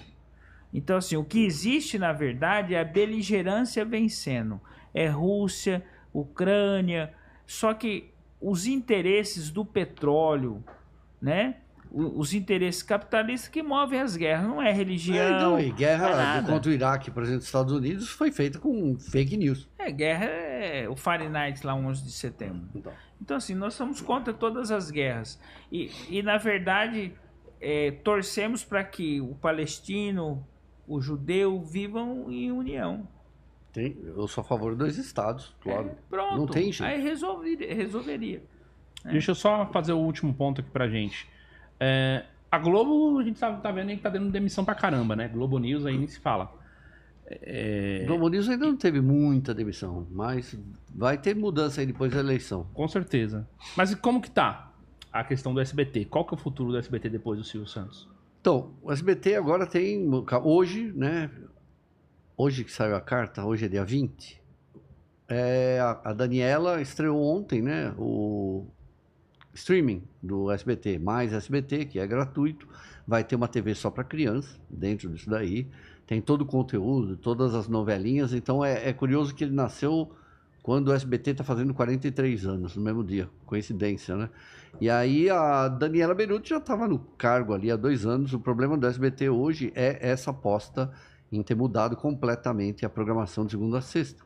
Então, assim, o que existe, na verdade, é a beligerância vencendo. É Rússia, Ucrânia, só que os interesses do petróleo, né? Os interesses capitalistas que movem as guerras, não é religião. E guerra contra o Iraque, por exemplo, dos Estados Unidos, foi feita com fake news. Guerra é o Fahrenheit lá, 11 de setembro. Então, assim, nós somos contra todas as guerras. E na verdade, torcemos para que o palestino, o judeu vivam em união. Eu sou a favor dos estados, claro. Pronto. Não tem jeito. Aí resolveria. Deixa eu só fazer o último ponto aqui pra gente. A Globo, a gente tá vendo aí que tá dando demissão pra caramba, né? Globo News aí nem se fala. Globo News ainda não teve muita demissão, mas vai ter mudança aí depois da eleição. Com certeza. Mas e como que tá a questão do SBT? Qual que é o futuro do SBT depois do Silvio Santos? Então, o SBT agora tem, hoje, né? Hoje que saiu a carta, hoje é dia 20. A Daniela estreou ontem, né? O streaming do SBT, mais SBT, que é gratuito. Vai ter uma TV só para criança, dentro disso daí. Tem todo o conteúdo, todas as novelinhas. Então é curioso que ele nasceu quando o SBT está fazendo 43 anos, no mesmo dia. Coincidência, né? E aí a Daniela Beruti já estava no cargo ali há 2 anos. O problema do SBT hoje é essa aposta em ter mudado completamente a programação de segunda a sexta.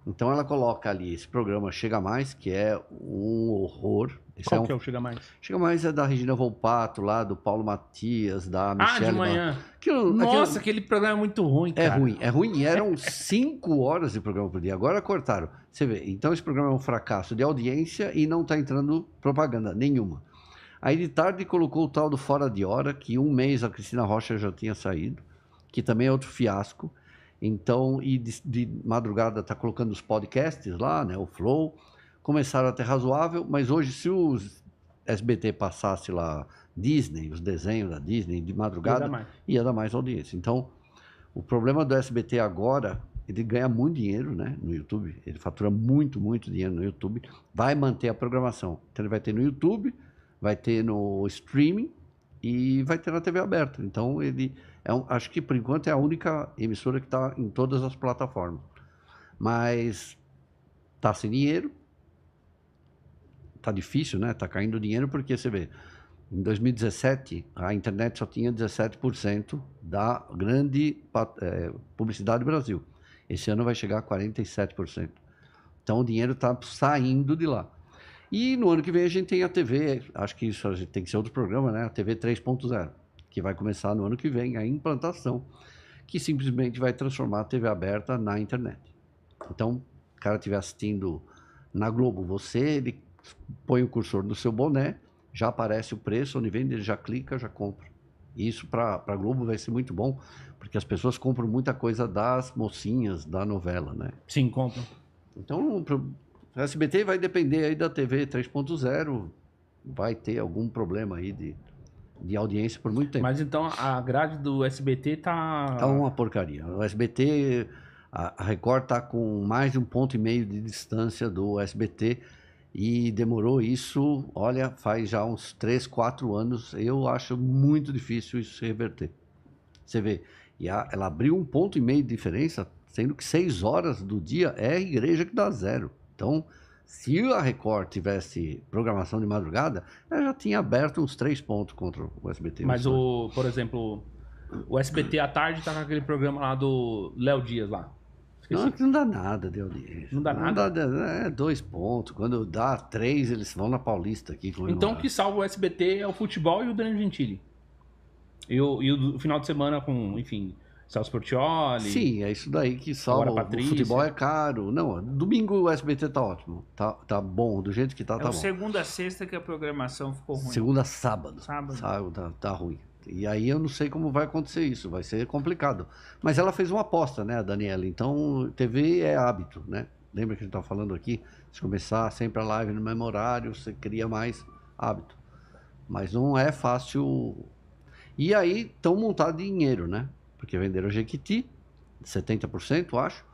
Então ela coloca ali esse programa Chega Mais, que é um horror. Qual que é o Chega Mais? Chega Mais é da Regina Volpato, lá do Paulo Matias, da Michelle. De manhã. Aquilo, Nossa, aquele programa é muito ruim, cara. É ruim. E eram 5 horas de programa por dia. Agora cortaram. Você vê, então esse programa é um fracasso de audiência e não está entrando propaganda nenhuma. Aí de tarde colocou o tal do Fora de Hora, que 1 mês a Cristina Rocha já tinha saído, que também é outro fiasco. Então, e de madrugada está colocando os podcasts lá, né, o Flow. Começaram até razoável, mas hoje se os SBT passasse lá Disney, os desenhos da Disney de madrugada, ia dar mais audiência. Então, o problema do SBT agora, ele ganha muito dinheiro, né, no YouTube. Ele fatura muito, muito dinheiro no YouTube. Vai manter a programação. Então, ele vai ter no YouTube, vai ter no streaming e vai ter na TV aberta. Então, ele... acho que, por enquanto, é a única emissora que está em todas as plataformas. Mas está sem dinheiro. Está difícil, né? Está caindo dinheiro porque, você vê, em 2017, a internet só tinha 17% da grande publicidade do Brasil. Esse ano vai chegar a 47%. Então, o dinheiro está saindo de lá. E no ano que vem a gente tem a TV, acho que isso tem que ser outro programa, né? A TV 3.0. Que vai começar no ano que vem, a implantação, que simplesmente vai transformar a TV aberta na internet. Então, o cara estiver assistindo na Globo, ele põe o cursor no seu boné, já aparece o preço, onde vende, ele já clica, já compra. E isso para a Globo vai ser muito bom, porque as pessoas compram muita coisa das mocinhas da novela, né? Sim, compram. Então, o SBT vai depender aí da TV 3.0, vai ter algum problema aí de audiência por muito tempo. Mas então a grade do SBT tá... Tá uma porcaria. O SBT, a Record tá com mais de 1,5 ponto de distância do SBT e demorou isso, olha, faz já uns 3, 4 anos. Eu acho muito difícil isso se reverter. Você vê, ela abriu 1,5 ponto de diferença, sendo que 6 horas do dia é a igreja que dá 0. Então, se a Record tivesse programação de madrugada, ela já tinha aberto uns 3 pontos contra o SBT. Mas, por exemplo, o SBT à tarde tá com aquele programa lá do Léo Dias lá. Não dá nada de audiência. Não dá nada? É 2 pontos. Quando dá 3, eles vão na Paulista aqui. Então o que salva o SBT é o futebol e o Danilo Gentili. E o final de semana com, enfim... Celso Portiolli. Sim, é isso daí que salva. O futebol é caro. Não, domingo o SBT tá ótimo. Tá bom, do jeito que tá bom. Segunda a sexta que a programação ficou ruim. Segunda a sábado. Tá ruim. E aí eu não sei como vai acontecer isso, vai ser complicado. Mas ela fez uma aposta, né, a Daniela? Então, TV é hábito, né? Lembra que a gente tá falando aqui? Se começar sempre a live no mesmo horário, você cria mais hábito. Mas não é fácil. E aí, estão montando dinheiro, né? Porque venderam Jequiti, 70%, acho.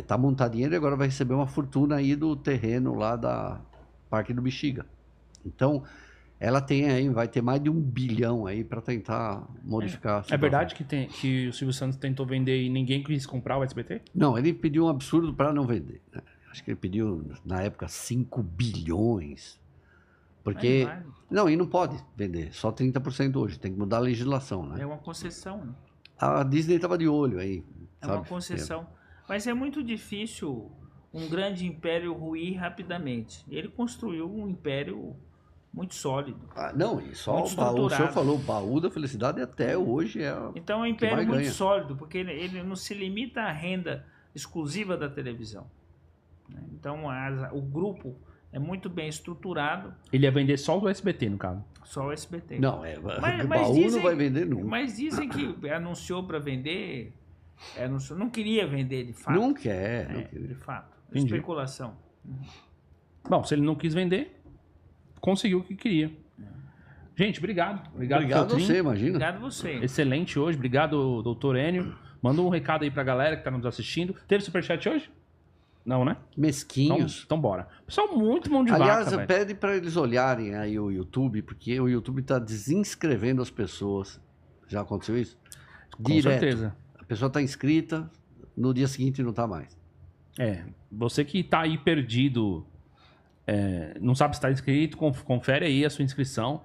Tá montado dinheiro e agora vai receber uma fortuna aí do terreno lá da Parque do Bexiga. Então, ela tem aí, vai ter mais de 1 bilhão aí para tentar modificar. É verdade que o Silvio Santos tentou vender e ninguém quis comprar o SBT? Não, ele pediu um absurdo para não vender, né? Acho que ele pediu, na época, 5 bilhões. Porque... Não, e não pode vender, só 30% hoje. Tem que mudar a legislação, né? É uma concessão, né? A Disney estava de olho aí. É uma concessão. Mas é muito difícil um grande império ruir rapidamente. Ele construiu um império muito sólido. Não, e só o senhor falou, o baú da felicidade até hoje é. Então é um império muito sólido, porque ele não se limita à renda exclusiva da televisão. Então o grupo é muito bem estruturado. Ele ia vender só o SBT, no caso? Só o SBT. Não, o baú não vai vender nunca. Mas dizem que anunciou para vender Não queria vender de fato. Não quer. Não É, quer. de fato. Entendi. Especulação. Bom, se ele não quis vender, conseguiu o que queria. Gente, obrigado. Obrigado a Feltrin. você, imagina. Obrigado a você. Excelente hoje. Obrigado, doutor Enio. Manda um recado aí pra galera que tá nos assistindo. Teve superchat hoje? Não, né? Mesquinhos. Então bora. Pessoal, muito mão de Aliás, vaca, velho. pede para eles olharem aí o YouTube, porque o YouTube está desinscrevendo as pessoas. Já aconteceu isso? Com certeza. A pessoa está inscrita, no dia seguinte não está mais. Você que tá aí perdido, não sabe se tá inscrito, confere aí a sua inscrição.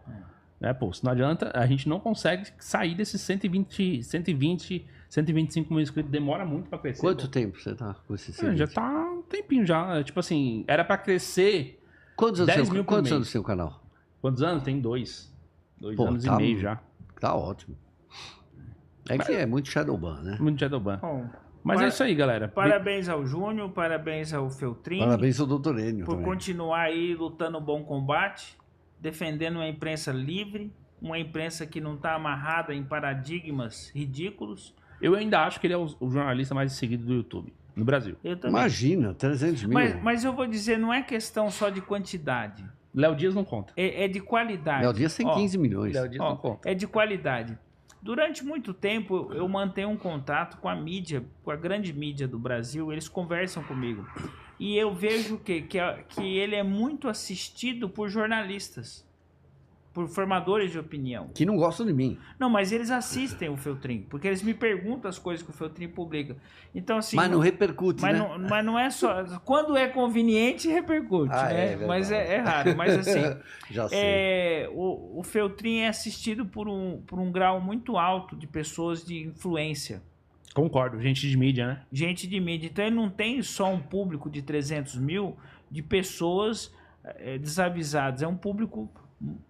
Né, pô, se não adianta, a gente não consegue sair desses 125 mil inscritos. Demora muito pra crescer. Quanto pô. tempo você está com esse Já serviço? tá um tempinho já. Tipo assim, era pra crescer. Quantos anos 10 tem mil o por mês. seu canal? Quantos anos? Tem 2. 2 Pô, anos tá- e meio já. Tá ótimo. É que é muito Shadowban, né? Muito Shadowban. Bom, Mas é isso aí, galera. parabéns ao Júnior, parabéns ao Feltrin. Parabéns ao doutor Enio por também. continuar aí lutando um bom combate, defendendo uma imprensa livre, uma imprensa que não está amarrada em paradigmas ridículos. Eu ainda acho que ele é o jornalista mais seguido do YouTube, no Brasil. Eu também. Imagina, 300 mil. Mas eu vou dizer, não é questão só de quantidade, Léo Dias não conta. é de qualidade. Léo Dias tem Ó, 15 milhões. Léo Dias ó, não conta. é de qualidade. Durante muito tempo eu mantenho um contato com a mídia, com a grande mídia do Brasil, eles conversam comigo. E eu vejo que ele é muito assistido por jornalistas, por formadores de opinião. Que não gostam de mim. Não, mas eles assistem o Feltrin, porque eles me perguntam as coisas que o Feltrin publica. Então, assim. Mas não repercute, mas, né? mas não é só. Quando é conveniente, repercute, Ah, né? é verdade. Mas é raro. Mas assim. Já sei. O Feltrin é assistido por um grau muito alto de pessoas de influência. Concordo, gente de mídia, né? Gente de mídia. Então ele não tem só um público de 300 mil de pessoas desavisadas. É um público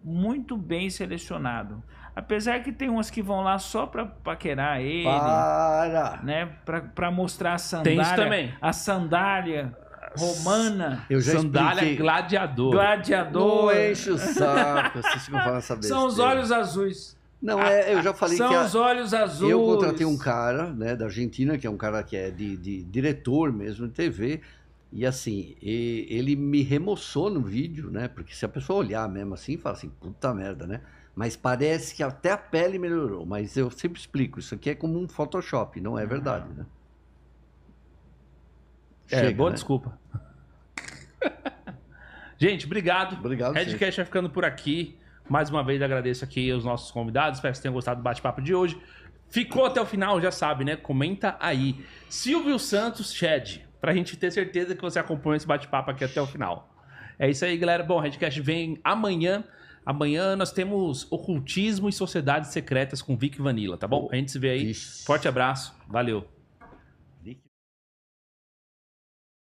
muito bem selecionado. Apesar que tem umas que vão lá só pra paquerar ele, Para! né? Pra mostrar a Tem isso sandália. também. A sandália romana, Eu já Sandália expliquei. gladiador. gladiador. Não enche o saco, vocês ficam falando essa besteira. São os olhos azuis. Não, eu já falei São que os olhos azuis. eu contratei um cara, né, da Argentina, que é um cara que é de diretor mesmo de TV, e assim, ele me remoçou no vídeo, né, porque se a pessoa olhar mesmo assim, fala assim, puta merda, né, mas parece que até a pele melhorou, mas eu sempre explico, isso aqui é como um Photoshop, não é verdade, né. Boa né? desculpa. Gente, obrigado. Obrigado, Redcast vai ficando por aqui. Mais uma vez agradeço aqui aos nossos convidados. Espero que vocês tenham gostado do bate-papo de hoje. Ficou até o final, já sabe, né? Comenta aí. Silvio Santos, Shed. Pra gente ter certeza que você acompanha esse bate-papo aqui até o final. É isso aí, galera. Bom, o Redcast vem amanhã. Amanhã nós temos Ocultismo e Sociedades Secretas com Vic Vanilla, tá bom? A gente se vê aí. Ixi. Forte abraço. Valeu.